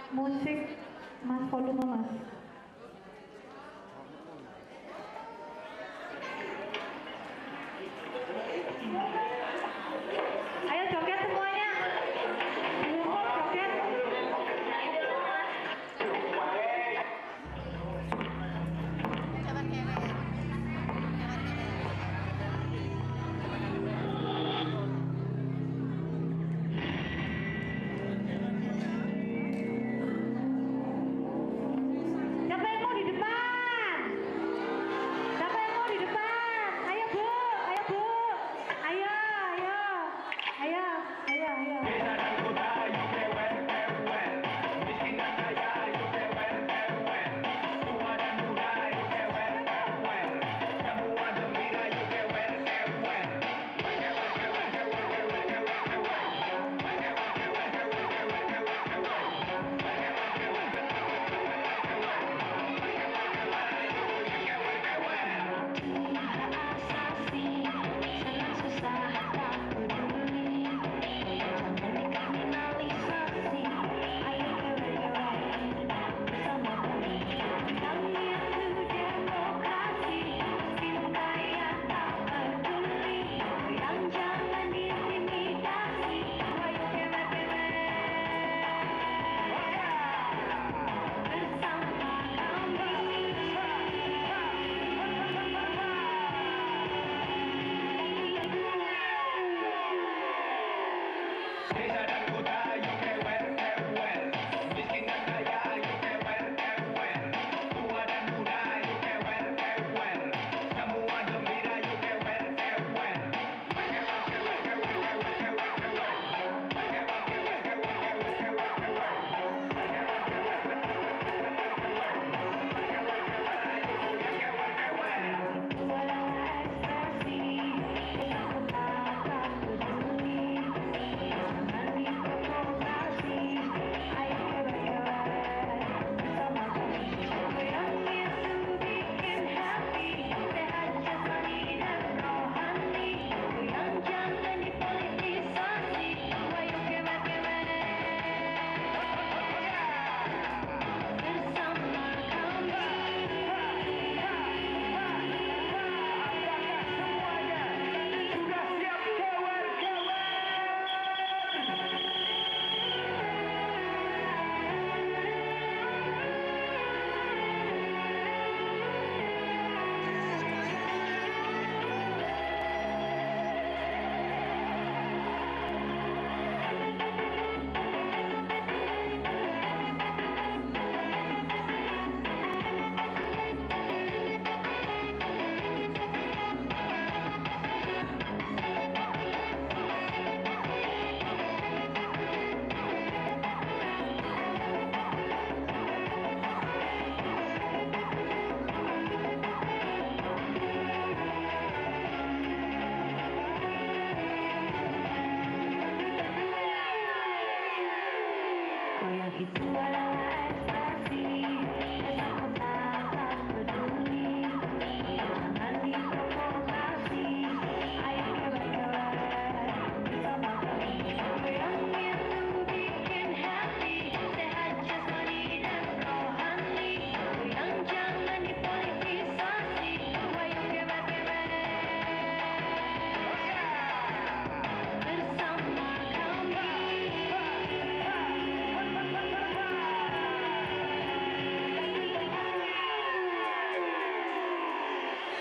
A: Musik Mas, volume Mas. Ayo joget semuanya. Joget.
B: Coba kewek.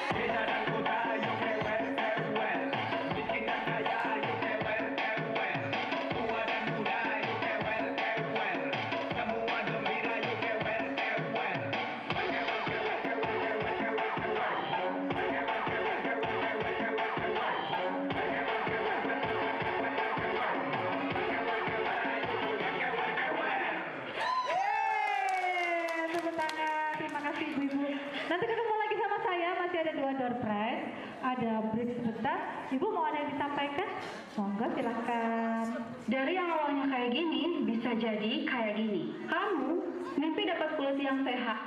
A: Tepuk tangan. Terima kasih ibu-ibu. Nanti ketemu lagi sama saya, masih ada 2 door prize. Ada break sebentar. Ibu mau ada yang disampaikan? Monggo silahkan.
D: Dari yang awalnya kayak gini, bisa jadi kayak gini. Kamu mimpi dapat kulit yang sehat.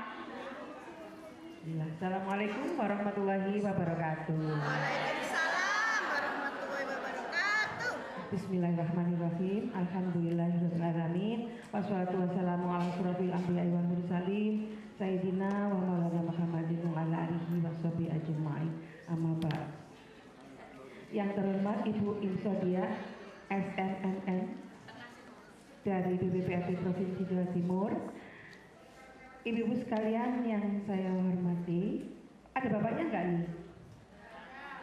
A: Assalamualaikum warahmatullahi wabarakatuh.
B: Waalaikumsalam warahmatullahi wabarakatuh.
A: Bismillahirrahmanirrahim. Alhamdulillahirrahmanirrahim. Wassalatu wassalamu ala surafil anbiya wal mursalin. Sayyidina wa maulana Muhammadin wa ala alihi wa sahbihi ajma'in. Amma ba'd. Yang terhormat Ibu Imsodia SMMN dari BPPAD Provinsi Jawa Timur. Ibu-ibu sekalian yang saya hormati, ada bapaknya nggak nih?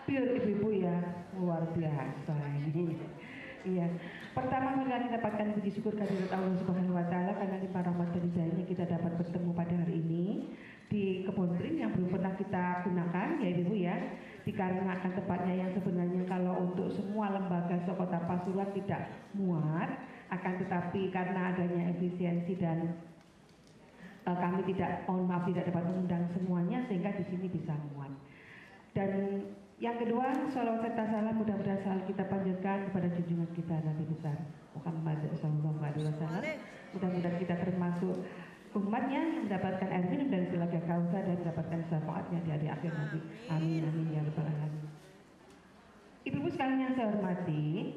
A: Pure ibu-ibu ya, luar biasa ini. Iya, pertama kali dapatkan puji syukur kehadirat Allah Subhanahu Wa Taala karena limpah rahmat dan hidayahnya kita dapat bertemu pada hari ini di kebun ring yang belum pernah kita gunakan ya ibu ya. Dikarenakan tempatnya yang sebenarnya kalau untuk semua lembaga sekota Pasuruan tidak muat, akan tetapi karena adanya efisiensi dan kami mohon maaf tidak dapat mengundang semuanya sehingga di sini bisa muat. Dan yang kedua, sholawat serta salam mudah-mudahan selalu kita panjatkan kepada junjungan kita Nabi besar Muhammad SAW. Mudah-mudahan kita termasuk umatnya yang mendapatkan air minum dari telaga Kausar dan mendapatkan syafaatnya di hari akhir nanti. Amin amin ya rabbal alamin. Ibu-ibu sekalian yang saya hormati,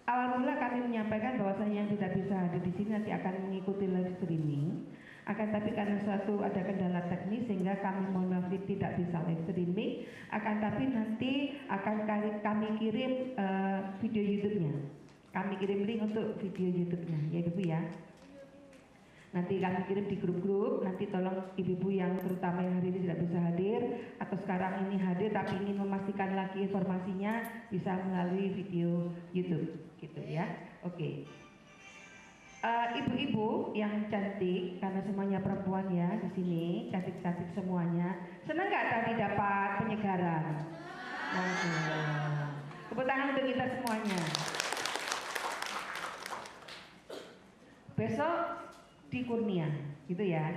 A: awal mula kami menyampaikan bahwasanya yang tidak bisa hadir di sini nanti akan mengikuti live streaming. Akan tapi karena suatu ada kendala teknis sehingga kami mohon maaf tidak bisa live streaming. Akan tapi nanti akan kami kirim video YouTube-nya. Kami kirim link untuk video YouTube-nya, ya ibu ya. Nanti kami kirim di grup-grup. Nanti tolong ibu-ibu yang terutama yang hari ini tidak bisa hadir atau sekarang ini hadir tapi ingin memastikan lagi informasinya bisa melalui video YouTube, gitu ya. Oke. Ibu-ibu yang cantik karena semuanya perempuan ya di sini cantik-cantik semuanya. Senang nggak tadi dapat penyegaran? Tepuk tangan untuk kita semuanya. Besok di Kurnia, gitu ya.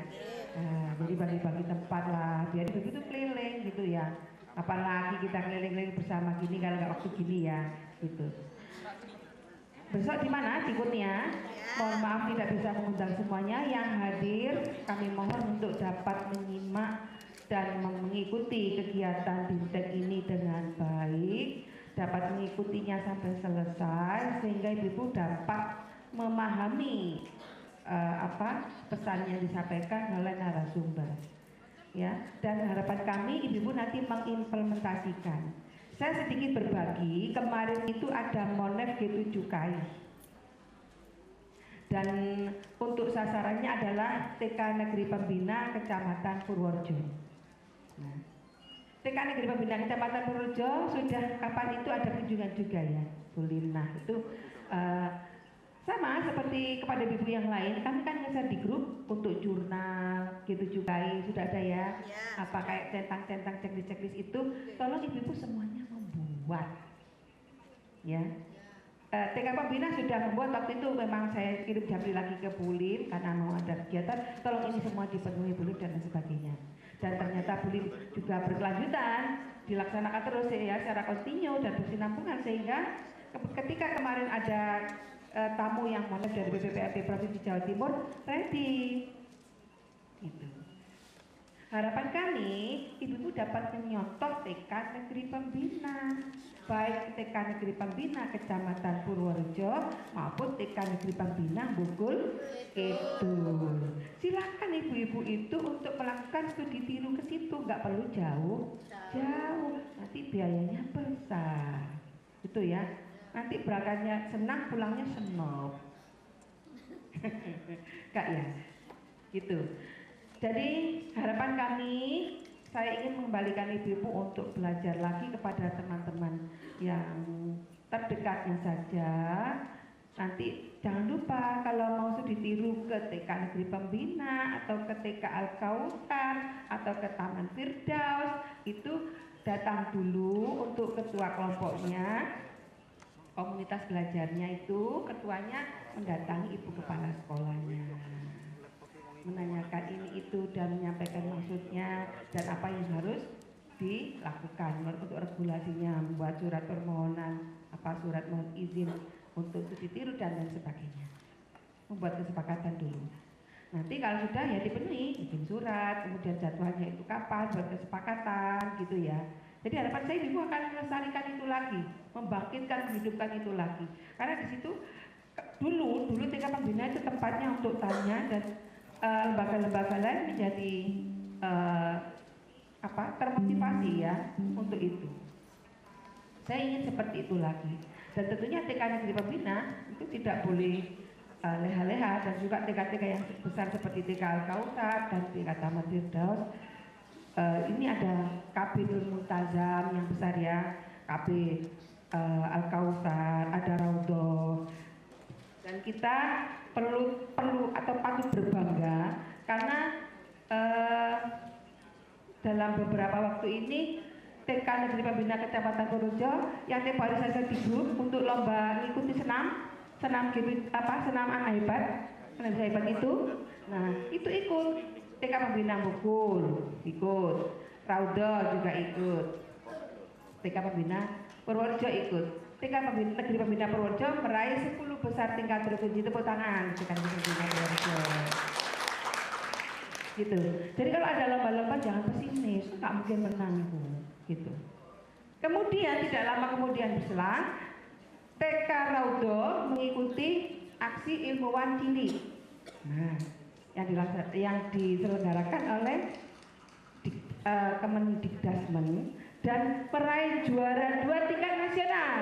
A: Jadi bagi-bagi tempat lah, biar ibu itu keliling gitu ya. Apalagi kita keliling-keliling bersama gini kalau nggak waktu gini ya, gitu. Besok di mana? Di Kurnia. Mohon maaf tidak bisa mengundang semuanya. Yang hadir kami mohon untuk dapat menyimak dan mengikuti kegiatan BIMTEK ini dengan baik, dapat mengikutinya sampai selesai sehingga ibu dapat memahami pesan yang disampaikan oleh narasumber. Ya, dan harapan kami ibu-ibu nanti mengimplementasikan. Saya sedikit berbagi, kemarin itu ada Monef G7KI. Dan untuk sasarannya adalah TK Negeri Pembina Kecamatan Purworejo. Nah, TK Negeri Pembina Kecamatan Purworejo sudah kapan itu ada kunjungan juga ya, Bu Lina. Itu sama seperti kepada ibu yang lain, kami kan nge-share di grup untuk jurnal G7KI sudah ada ya. Apa kayak centang-centang checklist itu, tolong ibu-ibu semuanya membuat. Ya. TK Pembina sudah membuat, waktu itu memang saya kirim Jamri lagi ke Bulim karena mau ada kegiatan, tolong ini semua dipenuhi Bulim dan lain sebagainya. Dan ternyata Bulim juga berkelanjutan, dilaksanakan terus ya secara kontinu dan berkesinambungan sehingga ketika kemarin ada tamu yang monef dari BPPAD Provinsi Jawa Timur ready. Gitu. Harapan kami ibu-ibu dapat menyontoh TK Negeri Pembina, baik TK Negeri Pembina Kecamatan Purworejo maupun TK Negeri Pembina Bogor Kidul. Silakan ibu-ibu itu untuk melakukan studi tiru ke situ, nggak perlu jauh, nanti biayanya besar, gitu ya. Nanti berangkatnya senang, pulangnya senop. Kak ya, gitu. Jadi harapan kami
E: saya ingin mengembalikan ibu-ibu untuk belajar lagi kepada teman-teman yang terdekatnya saja. Nanti jangan lupa kalau mau ditiru ke TK Negeri Pembina atau ke TK Al-Kautsar atau ke Taman Firdaus, itu datang dulu untuk ketua kelompoknya, komunitas belajarnya itu, ketuanya mendatangi ibu kepala sekolahnya, menanyakan ini itu dan menyampaikan maksudnya dan apa yang harus dilakukan untuk regulasinya, membuat surat permohonan, surat mohon izin untuk ditiru dan lain sebagainya, membuat kesepakatan dulu. Nanti kalau sudah ya dipenuhi, bikin surat, kemudian jadwalnya itu kapan, buat kesepakatan gitu ya. Jadi harapan saya ibu akan melestarikan itu lagi, membangkitkan, menghidupkan itu lagi. Karena di situ dulu TK Pembina itu tempatnya untuk tanya dan lembaga-lembaga lain menjadi termotivasi ya untuk itu. Saya ingin seperti itu lagi. Dan tentunya TK Negeri Pembina itu tidak boleh leha-leha, dan juga TK-TK yang besar seperti TK Al-Kautsar dan TK Taman Firdaus. Ini ada KB Nur Multazam yang besar ya, KB Al-Kautsar, ada Raudhoh. Dan kita perlu atau patut berbangga karena dalam beberapa waktu ini TK Negeri Pembina Kecamatan Purworejo yang tiap hari saja tidur untuk lomba mengikuti senam anak hebat itu. Nah, itu ikut TK Pembina Bogor, ikut Raudhoh juga ikut, TK Pembina Purworejo ikut. TK Negeri Pembina Purworejo meraih 10 besar tingkat provinsi. Tepuk tangan TK Negeri Pembina Purworejo. Gitu. Jadi kalau ada lomba-lomba jangan pesimis, nggak mungkin menang itu. Gitu. Kemudian tidak lama kemudian berselang, TK Raudhoh mengikuti aksi ilmuwan cilik. Nah, yang diselenggarakan oleh Kemendikdasmen dan meraih juara 2 tingkat nasional.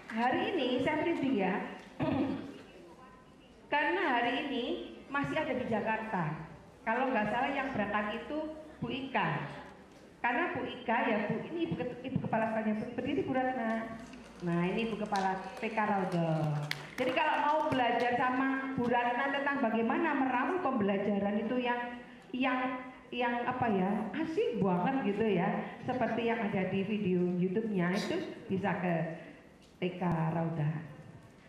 E: Hari ini saya merinding ya, karena hari ini masih ada di Jakarta. Kalau nggak salah yang berangkat itu Bu Ika. Karena Bu Ika ya ini ibu kepala sekolahnya berdiri Bu Ratna. Nah ini ibu kepala TK Raudhoh. Jadi kalau mau belajar sama Bu Ratna tentang bagaimana meramu pembelajaran itu yang asik banget gitu ya, seperti yang ada di video YouTube-nya, itu bisa ke TK Raudhoh.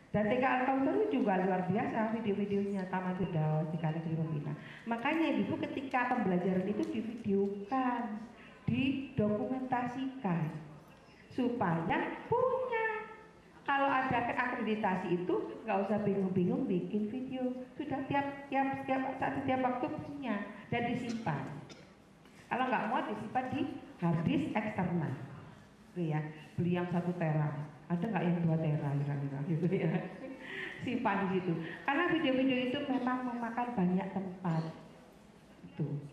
E: Dan TK Al-Kautsar juga luar biasa video-videonya, Taman Firdaus, TK Negeri Pembina. Makanya ibu ketika pembelajaran itu divideokan, didokumentasikan supaya punya. Kalau ada akreditasi itu nggak usah bingung-bingung bikin video, sudah setiap waktu punya dan disimpan. Kalau nggak mau disimpan di hard disk eksternal, ya beli yang 1 tera, ada nggak yang 2 tera kira-kira gitu ya, simpan di situ. Karena video-video itu memang memakan banyak tempat, itu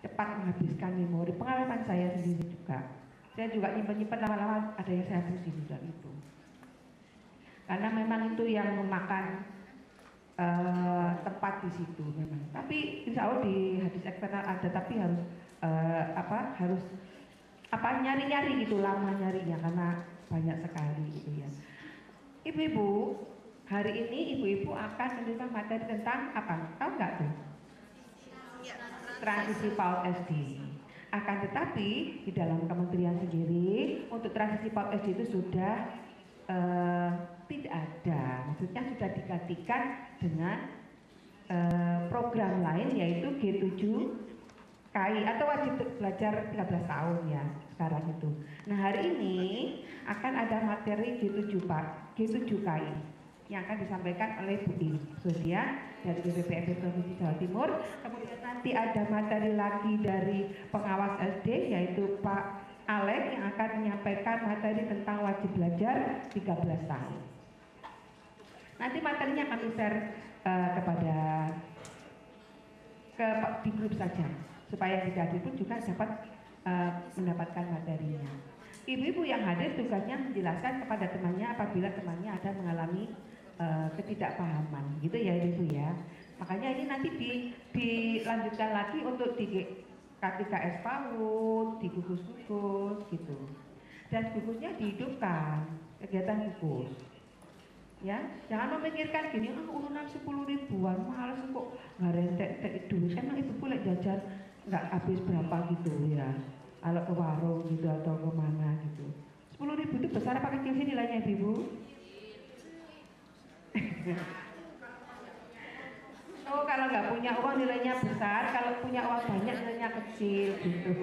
E: cepat menghabiskan memori. Pengalaman saya sendiri juga, saya juga nyimpen lama-lama ada yang saya hapus juga itu. Karena memang itu yang memakan tempat di situ memang. Tapi insya Allah di hadis eksternal ada, tapi harus nyari-nyari gitu, lama nyarinya karena banyak sekali gitu ya. Ibu-ibu, hari ini ibu-ibu akan menerima materi tentang apa? Tahu nggak tuh? Transisi PAUD SD. Akan tetapi di dalam kementerian sendiri untuk transisi PAUD SD itu sudah tidak ada, maksudnya sudah digantikan dengan program lain yaitu G7KI atau wajib belajar 13 tahun ya sekarang itu. Nah hari ini akan ada materi G7KI yang akan disampaikan oleh Bu Sofia dari BPPMB Provinsi Jawa Timur. Kemudian nanti ada materi lagi dari pengawas SD yaitu Pak Alek yang akan menyampaikan materi tentang wajib belajar 13 tahun. Nanti materinya kami share di grup saja supaya yang tidak hadir pun juga dapat mendapatkan materinya. Ibu-ibu yang hadir tugasnya menjelaskan kepada temannya apabila temannya ada mengalami ketidakpahaman, gitu ya ibu ya. Makanya ini nanti dilanjutkan lagi untuk di K3S PAUD, di gugus-gugus gitu. Dan gugusnya dihidupkan, kegiatan gugus. Ya, jangan memikirkan gini, urunan 10 ribuan, males kok nggak rentek duit. Emang ibu boleh jajan nggak habis berapa gitu ya? Kalau ke warung gitu atau kemana gitu. 10 ribu itu besar apa kecil sih nilainya ibu? Oh, kalau nggak punya uang nilainya besar, kalau punya uang banyak nilainya kecil gitu.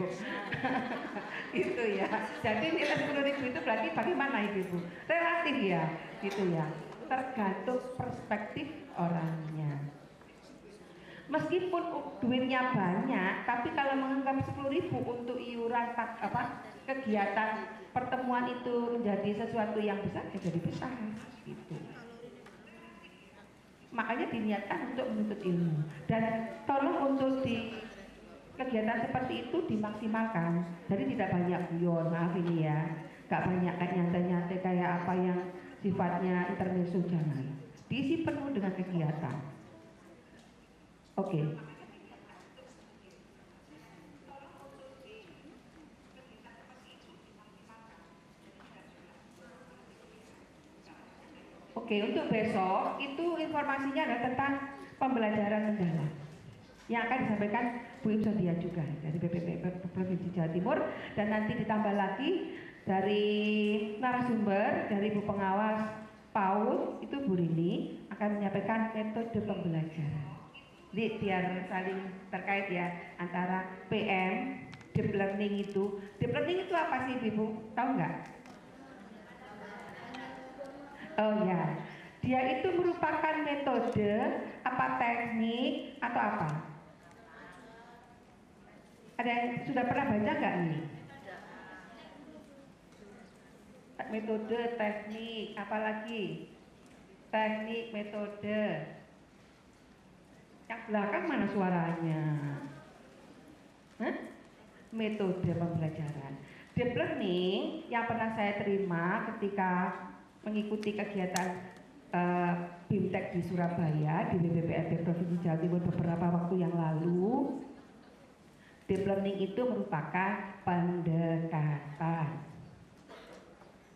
E: Gitu ya. Jadi nilai 10 ribu itu berarti bagaimana ibu? Relatif ya, gitu ya. Tergantung perspektif orangnya. Meskipun duitnya banyak, tapi kalau menganggap 10 ribu untuk iuran kegiatan pertemuan itu menjadi sesuatu yang besar, ya jadi besar gitu. Makanya diniatkan untuk menuntut ilmu dan tolong untuk di kegiatan seperti itu dimaksimalkan. Jadi tidak banyak guyon, maaf ini ya, gak banyak kayak nyantai-nyantai kayak apa yang sifatnya intermezzo, jangan. Diisi penuh dengan kegiatan. Oke. Oke, untuk besok itu informasinya adalah tentang pembelajaran mendalam yang akan disampaikan Bu Imsodia juga dari BPP Provinsi Jawa Timur, dan nanti ditambah lagi dari narasumber dari Bu Pengawas PAUD itu Bu Rini akan menyampaikan metode pembelajaran. Jadi biar saling terkait ya antara PM, deep learning itu. Deep learning itu apa sih Ibu? Tahu nggak? Oh ya, dia itu merupakan metode, apa teknik atau apa? Ada yang sudah pernah baca nggak nih? Metode, teknik, apalagi? Teknik, metode. Yang belakang mana suaranya? Hah? Metode pembelajaran. Deep learning yang pernah saya terima ketika mengikuti kegiatan BIMTEK di Surabaya di BPPRB Provinsi Jawa Timur beberapa waktu yang lalu. Deep learning itu merupakan pendekatan.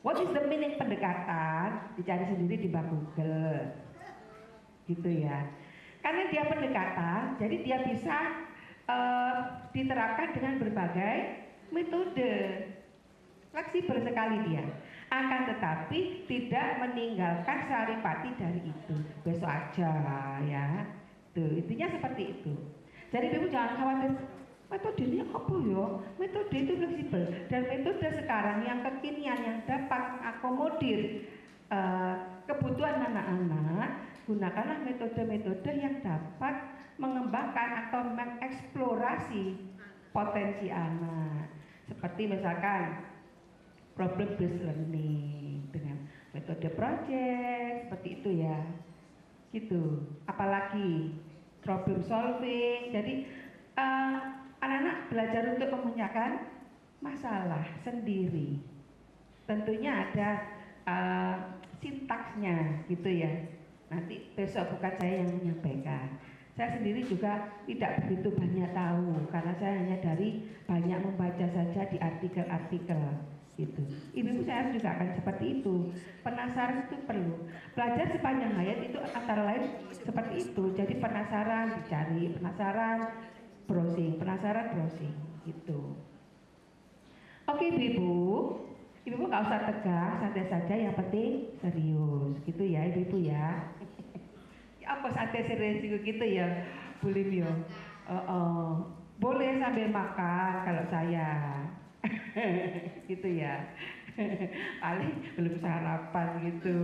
E: What is the meaning pendekatan? Dicari sendiri di bak Google, gitu ya. Karena dia pendekatan, jadi dia bisa diterapkan dengan berbagai metode. Fleksibel sekali dia. Akan tetapi tidak meninggalkan saripati dari itu. Besok aja ya. Tuh, intinya seperti itu. Jadi Ibu jangan khawatir, metodenya apa ya? Metode itu fleksibel dan metode sekarang yang kekinian yang dapat mengakomodir kebutuhan anak-anak, gunakanlah metode-metode yang dapat mengembangkan atau mengeksplorasi potensi anak. Seperti misalkan problem based learning dengan metode project seperti itu ya, gitu. Apalagi problem solving. Jadi anak-anak belajar untuk memecahkan masalah sendiri. Tentunya ada sintaksnya, gitu ya. Nanti besok bukan saya yang menyampaikan. Saya sendiri juga tidak begitu banyak tahu karena saya hanya dari banyak membaca saja di artikel-artikel. Gitu. Ibu saya juga akan seperti itu. Penasaran itu perlu. Belajar sepanjang hayat itu antara lain seperti itu. Jadi penasaran dicari, penasaran browsing, gitu. Oke ibu, ibu nggak usah tegang, santai saja. Yang penting serius, gitu ya ibu ya. Apa santai serius gitu ya, boleh ya. Boleh sambil makan kalau saya. Gitu ya. Paling belum sarapan gitu.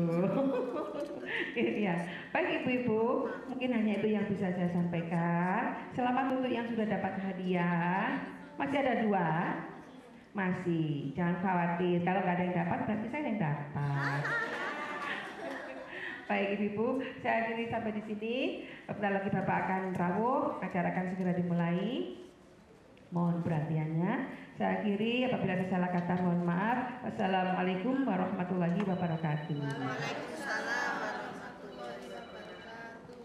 E: Ya. Baik ibu-ibu, mungkin hanya itu yang bisa saya sampaikan. Selamat untuk yang sudah dapat hadiah. Masih ada 2. Masih, jangan khawatir. Kalau nggak ada yang dapat, berarti saya yang dapat. Baik ibu-ibu, saya akhiri sampai di sini. Sebentar lagi Bapak akan rawuh, acara akan segera dimulai. Mohon perhatiannya. Saya akhiri, apabila ada salah kata mohon maaf. Wassalamualaikum warahmatullahi wabarakatuh.
B: Waalaikumsalam warahmatullahi wabarakatuh.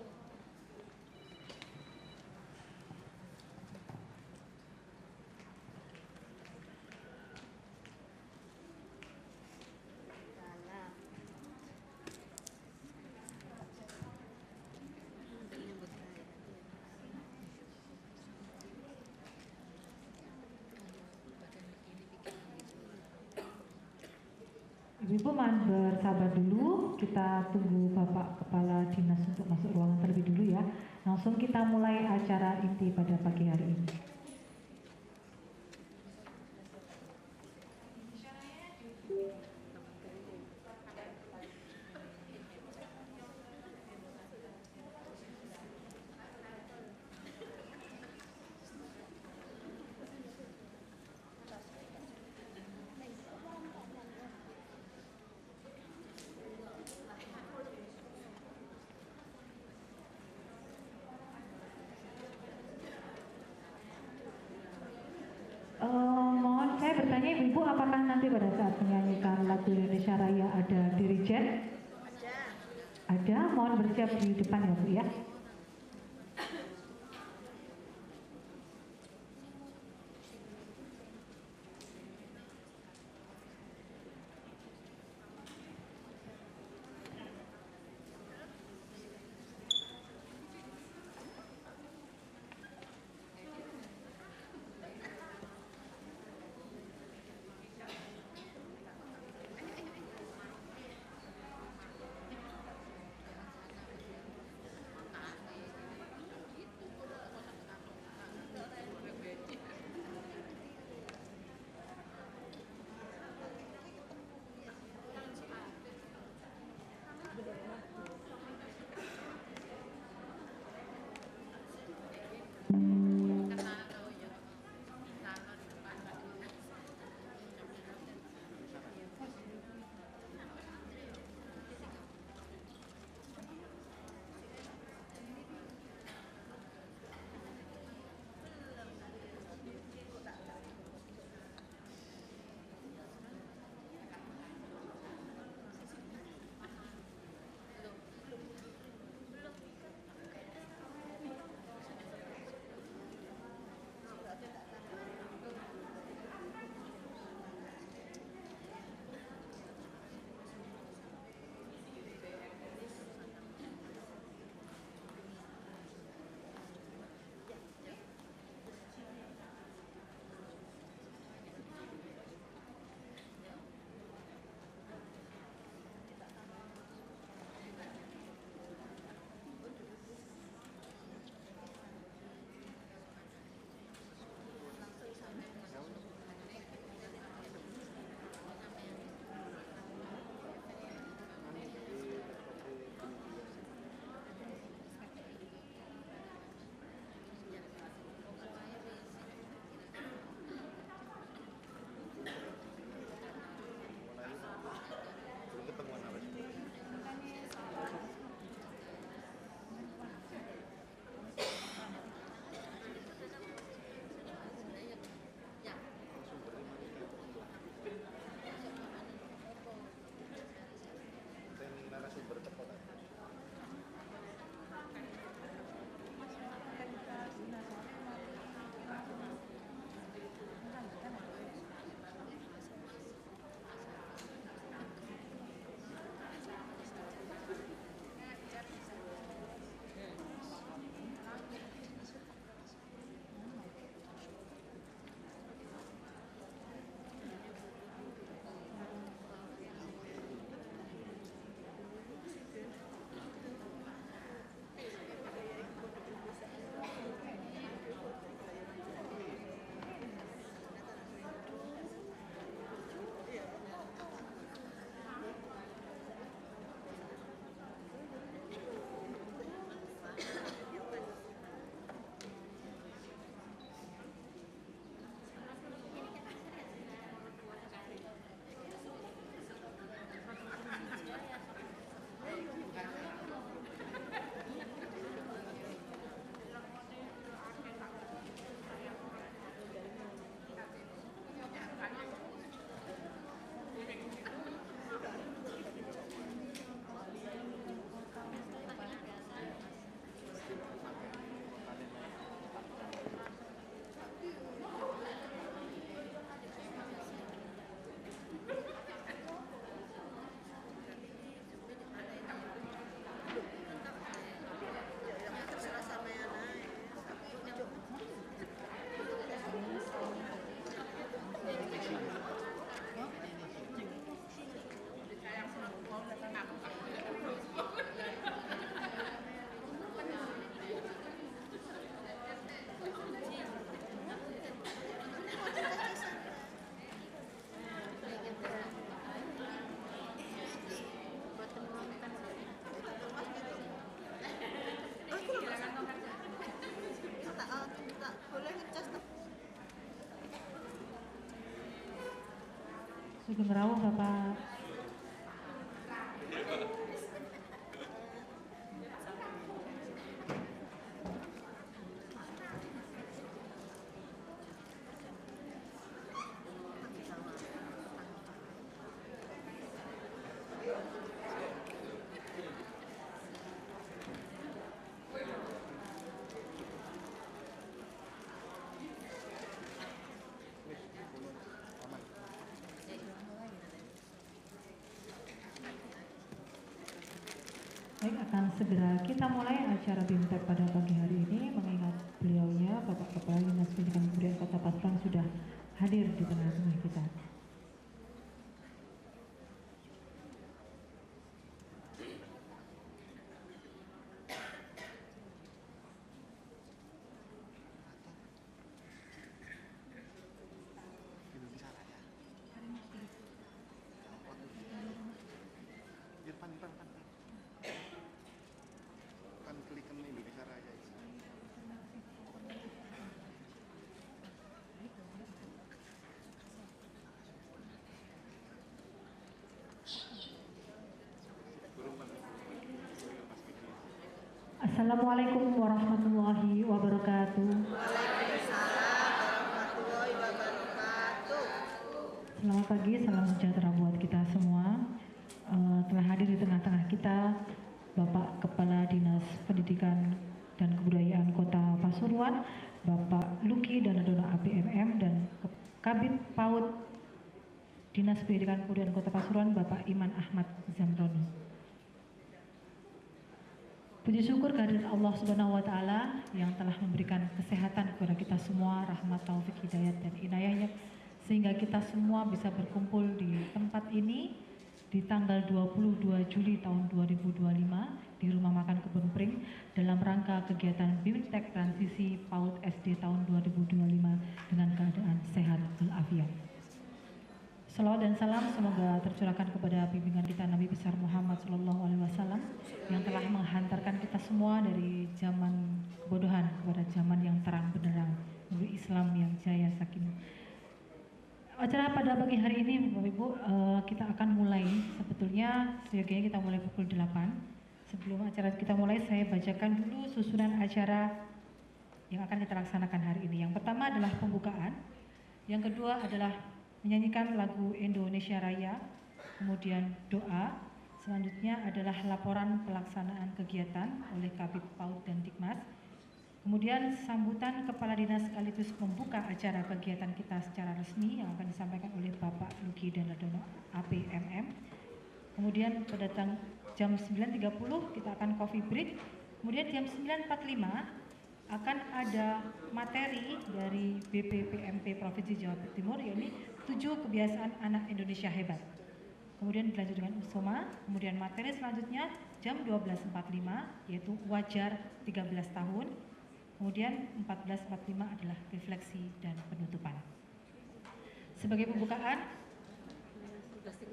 A: Ibu-ibu mohon bersabar dulu, kita tunggu Bapak Kepala Dinas untuk masuk ruangan terlebih dulu ya. Langsung kita mulai acara inti pada pagi hari ini. Mohon saya bertanya ibu-ibu, apakah nanti pada saat menyanyikan lagu Indonesia Raya ada dirijen? Ada, mohon bersiap di depan ya Bu ya. Sugeng rawuh Bapak. Baik, akan segera kita mulai acara BIMTEK pada pagi hari ini, mengingat beliaunya Bapak Kepala Dinas Pendidikan Kebudayaan Kota Pasuruan sudah hadir di tengah-tengah kita.
C: Kan klik Indonesia Raya.
A: Assalamualaikum warahmatullahi wabarakatuh. Selamat pagi, salam sejahtera buat kita semua. Telah hadir di tengah-tengah kita Bapak Kepala Dinas Pendidikan dan Kebudayaan Kota Pasuruan, Bapak Luki Danadona APMM, dan Kabid PAUD Dinas Pendidikan Kebudayaan Kota Pasuruan, Bapak Iman Ahmad Zamroni. Puji syukur kehadirat Allah Subhanahu wa taala yang telah memberikan kesehatan kepada kita semua, rahmat, taufik, hidayat dan inayahnya sehingga kita semua bisa berkumpul di tempat ini di tanggal 22 Juli tahun 2025 di Rumah Makan Kebun Pring dalam rangka kegiatan BIMTEK Transisi PAUD SD tahun 2025 dengan keadaan sehat walafiat. Salawat dan salam semoga tercurahkan kepada bimbingan kita Nabi besar Muhammad SAW yang telah menghantarkan kita semua dari zaman kebodohan kepada zaman yang terang benderang menuju Islam yang jaya sakinah. Acara pada pagi hari ini Bapak Ibu kita akan mulai, sebetulnya seyogianya kita mulai pukul 8. Sebelum acara kita mulai saya bacakan dulu susunan acara yang akan kita laksanakan hari ini. Yang pertama adalah pembukaan, yang kedua adalah menyanyikan lagu Indonesia Raya, kemudian doa, selanjutnya adalah laporan pelaksanaan kegiatan oleh Kabid PAUD dan Dikmas, kemudian sambutan Kepala Dinas sekaligus membuka acara kegiatan kita secara resmi yang akan disampaikan oleh Bapak Luki Danadona APMM, kemudian pada jam 9.30 kita akan coffee break, kemudian jam 9.45 akan ada materi dari BPPMP Provinsi Jawa Timur, yakni 7 kebiasaan anak Indonesia hebat. Kemudian dilanjut dengan Usoma, kemudian materi selanjutnya jam 12.45 yaitu wajar 13 tahun, kemudian 14.45 adalah refleksi dan penutupan. Sebagai pembukaan,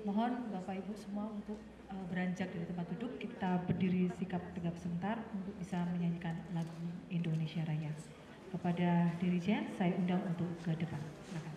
A: mohon Bapak Ibu semua untuk beranjak dari tempat duduk, kita berdiri sikap tegap sebentar untuk bisa menyanyikan lagu Indonesia Raya. Kepada dirijen saya undang untuk ke depan. Silakan.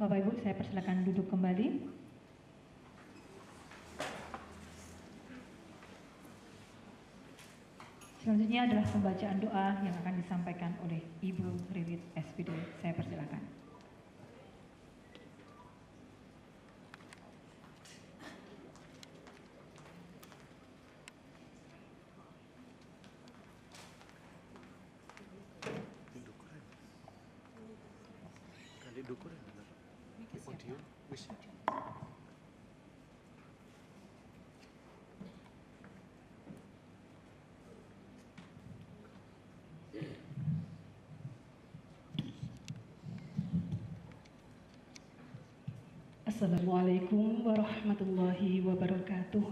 A: Bapak Ibu, saya persilakan duduk kembali. Selanjutnya adalah pembacaan doa yang akan disampaikan oleh Ibu Ririt SPD. Saya persilakan.
C: Kali dukur ya benar. Audio wis.
D: Assalamualaikum warahmatullahi wabarakatuh.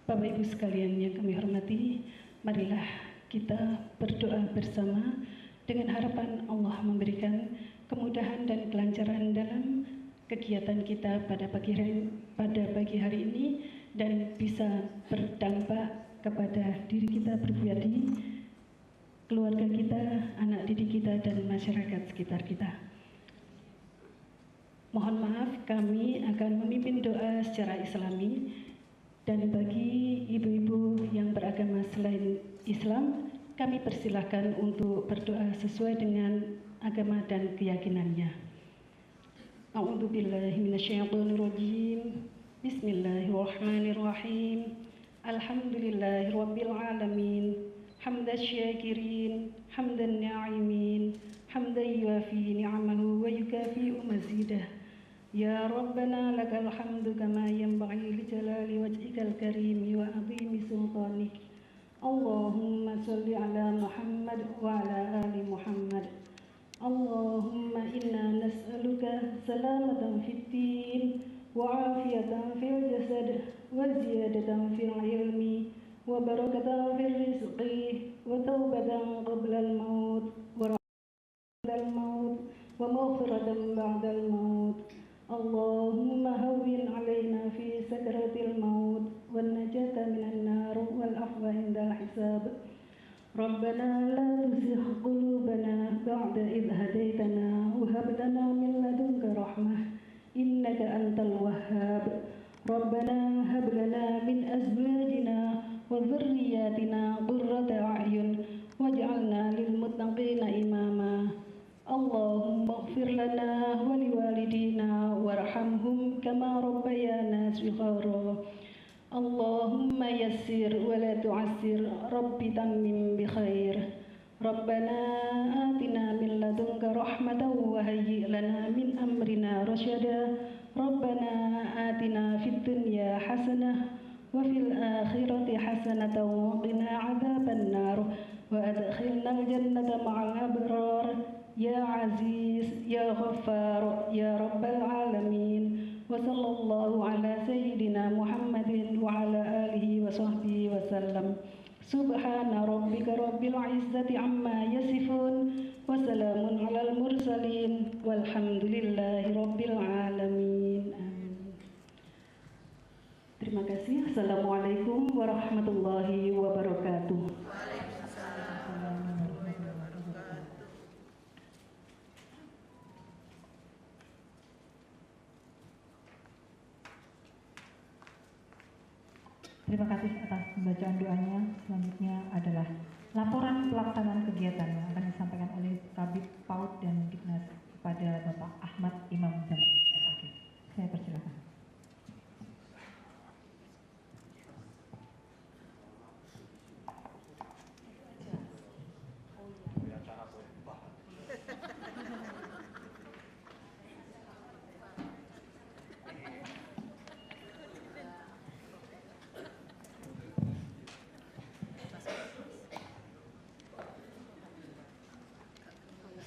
D: Bapak Ibu sekalian yang kami hormati, marilah kita berdoa bersama dengan harapan Allah memberikan kemudahan dan kelancaran dalam kegiatan kita pada pagi hari ini dan bisa berdampak kepada diri kita pribadi, keluarga kita, anak didik kita, dan masyarakat sekitar kita. Mohon maaf, kami akan memimpin doa secara Islami, dan bagi ibu-ibu yang beragama selain Islam, kami persilahkan untuk berdoa sesuai dengan agama dan keyakinannya. A'udzu billahi minasyaitonir rajim. Bismillahirrahmanirrahim. Alhamdulillahirabbil alamin. Hamdan syakirin, hamdan na'imin, hamdan yuafi ni'amahu wa yukafi'u mazidah. Ya Rabbana lakal hamdu kama yanbaghi li jalali wajhikal karimi wa azimi sultanik. Allahumma salli ala Muhammad wa ala ali Muhammad. Allahumma inna nas'aluka salamatan fid din wa afiyatan fil jasad wa ziyadatan fil ilmi wa barakatan fil rizqi wa taubatan qabla al-maut wa rahmatan al-maut wa maghfiratan ba'da al-maut. Allahumma hawwin alaina fi sakratil maut wan najata minan nar wal afwa indal hisab. Rabbana la tuzigh qulubana ba'da idh hadaytana wa hab lana min ladunka rahmah innaka antal wahhab. Rabbana hab lana min azwajina wa dhurriyyatina qurrata a'yun waj'alna lil muttaqina imama. Allahumma ighfir lana wa liwalidina warhamhum kama rabbayana shighara. Allahumma yassir wa la tu'assir, Rabbi tammim bi khair. Rabbana atina min ladunka rahmatan wa hayyi' lana min amrina rasyada. Rabbana atina fid dunya hasanah wa fil akhirati hasanatan wa qina adzaban nar wa adkhilnal jannata ma'al abrar. Ya Aziz, Ya Ghaffar, Ya Rabbal Alamin. Wa sallallahu ala Sayyidina Muhammadin wa ala alihi wa sahbihi wa sallam. Subhana rabbika rabbil izzati amma yasifun. Wa salamun alal mursalin. Walhamdulillahi rabbil alamin. Amin. Terima kasih. Assalamualaikum warahmatullahi wabarakatuh.
A: Terima kasih atas pembacaan doanya. Selanjutnya adalah laporan pelaksanaan kegiatan yang akan disampaikan oleh Kabid PAUD dan Diknas kepada Bapak Ahmad Imam Zamzam. Saya persilakan.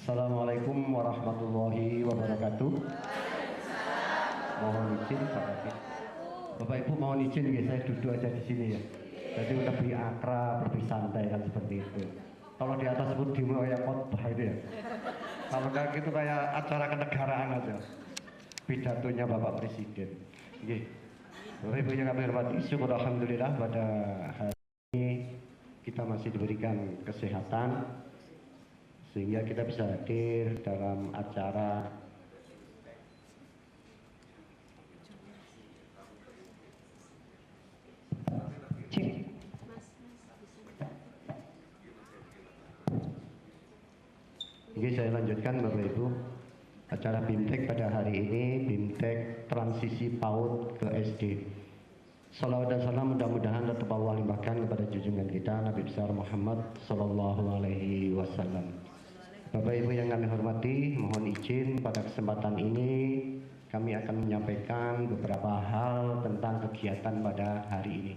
F: Assalamualaikum warahmatullahi wabarakatuh. Mohon izin Pak Kabid. Bapak Ibu mohon izin ya, saya duduk aja di sini ya. Jadi lebih akrab, lebih santai kan seperti itu. Kalau di atas sebut demo kayak khotbah itu ya. Kalau kayak gitu kayak acara kenegaraan aja. Pidatonya Bapak Presiden. Oke. Bapak Ibu yang kami hormati, syukur alhamdulillah pada hari ini kita masih diberikan kesehatan sehingga kita bisa hadir dalam acara Oke, saya lanjutkan Bapak Ibu. Acara BIMTEK pada hari ini, BIMTEK transisi PAUD ke SD. Salawat dan salam mudah-mudahan tetap Allah limpahkan kepada junjungan kita Nabi besar Muhammad Sallallahu Alaihi Wasallam. Bapak Ibu yang kami hormati, mohon izin pada kesempatan ini kami akan menyampaikan beberapa hal tentang kegiatan pada hari ini.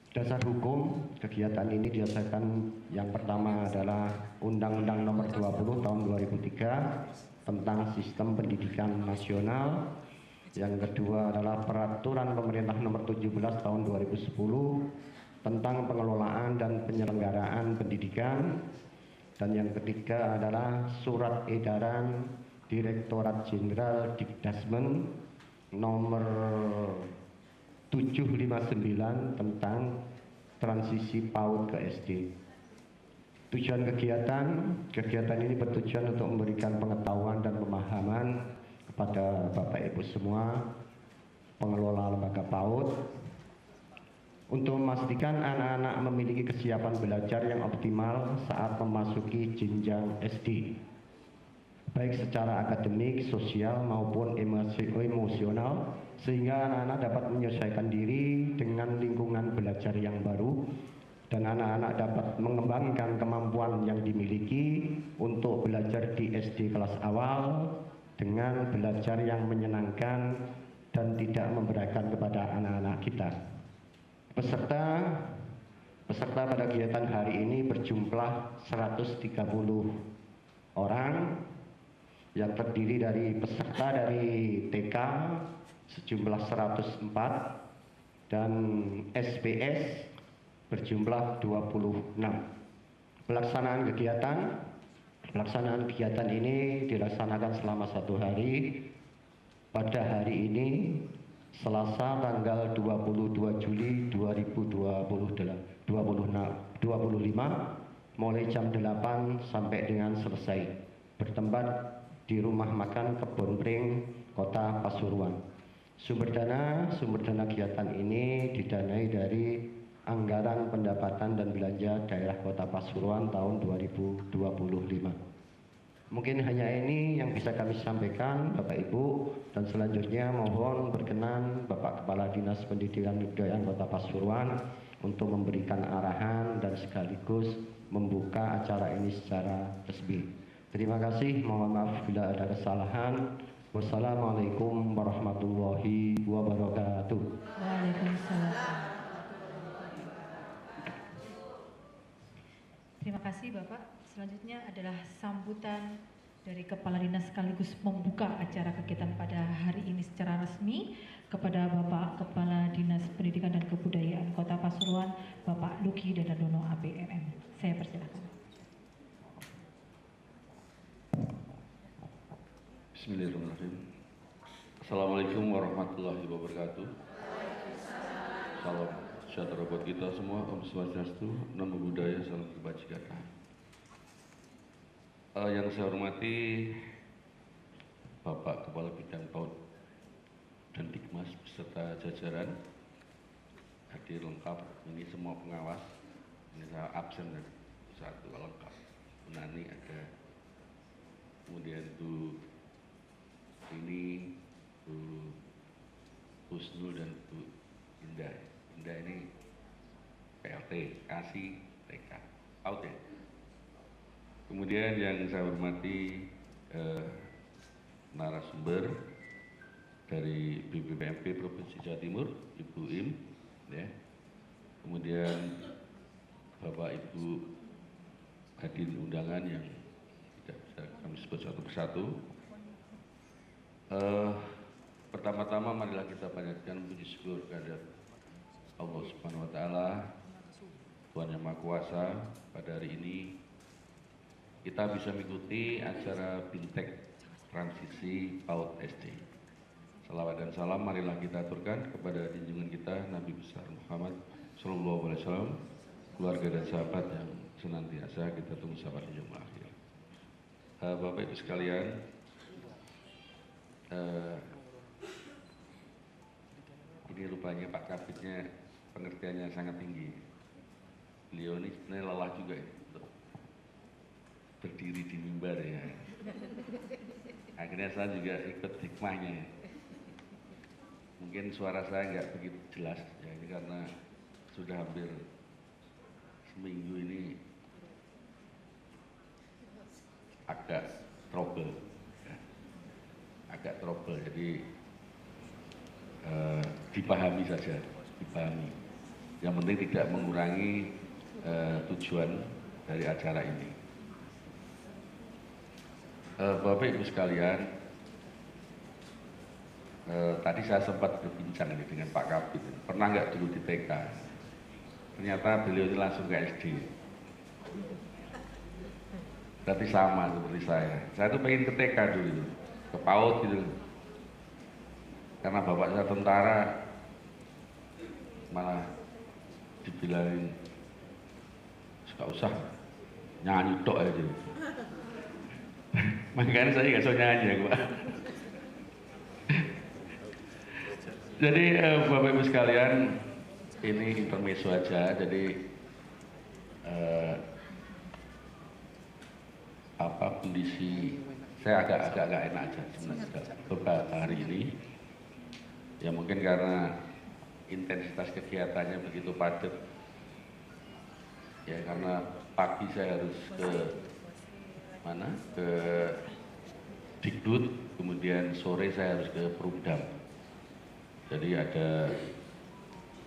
F: Dasar hukum kegiatan ini didasarkan yang pertama adalah Undang-Undang Nomor 20 Tahun 2003 tentang Sistem Pendidikan Nasional. Yang kedua adalah Peraturan Pemerintah Nomor 17 Tahun 2010 tentang pengelolaan dan penyelenggaraan pendidikan. Dan yang ketiga adalah Surat Edaran Direktorat Jenderal Dikdasmen Nomor 759 tentang transisi PAUD ke SD. Tujuan kegiatan ini bertujuan untuk memberikan pengetahuan dan pemahaman kepada Bapak Ibu semua pengelola lembaga PAUD untuk memastikan anak-anak memiliki kesiapan belajar yang optimal saat memasuki jenjang SD, baik secara akademik, sosial maupun emosional, sehingga anak-anak dapat menyesuaikan diri dengan lingkungan belajar yang baru dan anak-anak dapat mengembangkan kemampuan yang dimiliki untuk belajar di SD kelas awal dengan belajar yang menyenangkan dan tidak memberatkan kepada anak-anak kita. Peserta pada kegiatan hari ini berjumlah 130 orang yang terdiri dari peserta dari TK sejumlah 104 dan SPS berjumlah 26. Pelaksanaan kegiatan ini dilaksanakan selama 1 hari. Pada hari ini Selasa tanggal 22 Juli 2025 mulai jam 8 sampai dengan selesai, bertempat di Rumah Makan Kebon Pring, Kota Pasuruan. Sumber dana kegiatan ini didanai dari Anggaran Pendapatan dan Belanja Daerah Kota Pasuruan tahun 2025. Mungkin hanya ini yang bisa kami sampaikan Bapak Ibu, dan selanjutnya mohon berkenan Bapak Kepala Dinas Pendidikan dan Kebudayaan Kota Pasuruan untuk memberikan arahan dan sekaligus membuka acara ini secara resmi. Terima kasih, mohon maaf bila ada kesalahan. Wassalamualaikum warahmatullahi wabarakatuh.
A: Waalaikumsalam. Terima kasih Bapak. Selanjutnya adalah sambutan dari Kepala Dinas sekaligus membuka acara kegiatan pada hari ini secara resmi kepada Bapak Kepala Dinas Pendidikan dan Kebudayaan Kota Pasuruan, Bapak Luki Dadandono APMM. Saya persilakan.
G: Bismillahirrahmanirrahim. Assalamualaikum warahmatullahi wabarakatuh. Salam sejahtera buat kita semua. Om Swastiastu, Namo Buddhaya, salam kebajikan. Yang saya hormati Bapak Kepala Bidang PAUD dan Dikmas beserta jajaran hadir lengkap. Ini semua pengawas. Ini saya absen dan satu lengkap. Nani ada, kemudian Bu ini Bu Husnul dan Bu Indah. Indah ini PLT, kasih TK, out ya. Kemudian yang saya hormati narasumber dari BPPMP Provinsi Jawa Timur, Ibu Im, ya. Kemudian Bapak Ibu hadirin undangan yang tidak bisa kami sebut satu persatu. Pertama-tama marilah kita panjatkan puji syukur kepada Allah Subhanahu wa taala, Tuhan Yang Maha Kuasa. Pada hari ini kita bisa mengikuti acara BIMTEK transisi PAUD SD. Salawat dan salam marilah kita aturkan kepada junjungan kita Nabi besar Muhammad Sallallahu Alaihi Wasallam, keluarga dan sahabat yang senantiasa kita tunggu sampai di jam akhir. Bapak Ibu sekalian, ini rupanya Pak Kabitnya pengertiannya sangat tinggi. Beliau ini sebenarnya lelah juga ya, untuk berdiri di mimbar ya. Akhirnya saya juga ikut hikmahnya ya. Mungkin suara saya nggak begitu jelas ya, ini karena sudah hampir seminggu ini agak trouble ya. Agak trouble, jadi dipahami saja, dipahami. Yang penting tidak mengurangi tujuan dari acara ini. Bapak Ibu sekalian, tadi saya sempat berbincang ini dengan Pak Kabit. Pernah nggak dulu di TK? Ternyata beliau ini langsung ke SD. Berarti sama seperti saya. Saya tuh pengen ke TK dulu, ke PAUD gitu. Karena bapak saya tentara, malah dibilangin gak usah nyanyi tok aja. Makanya saya nggak bisa nyanyi ya Pak. Jadi Bapak Ibu sekalian, ini intermezzo aja. Jadi kondisi saya agak enak aja sebenarnya beberapa hari ini. Ya mungkin karena intensitas kegiatannya begitu padat. Ya karena pagi saya harus ke mana? Ke Dikdut, kemudian sore saya harus ke Perumdam. Jadi ada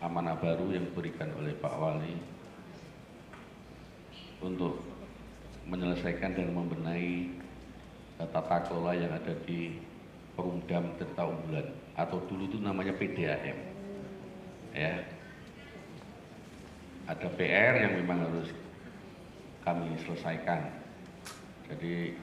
G: amanah baru yang diberikan oleh Pak Wali untuk menyelesaikan dan membenahi tata kelola yang ada di Perumdam Tirta Unggulan, atau dulu itu namanya PDAM. Ya. Ada PR yang memang harus kami selesaikan. Jadi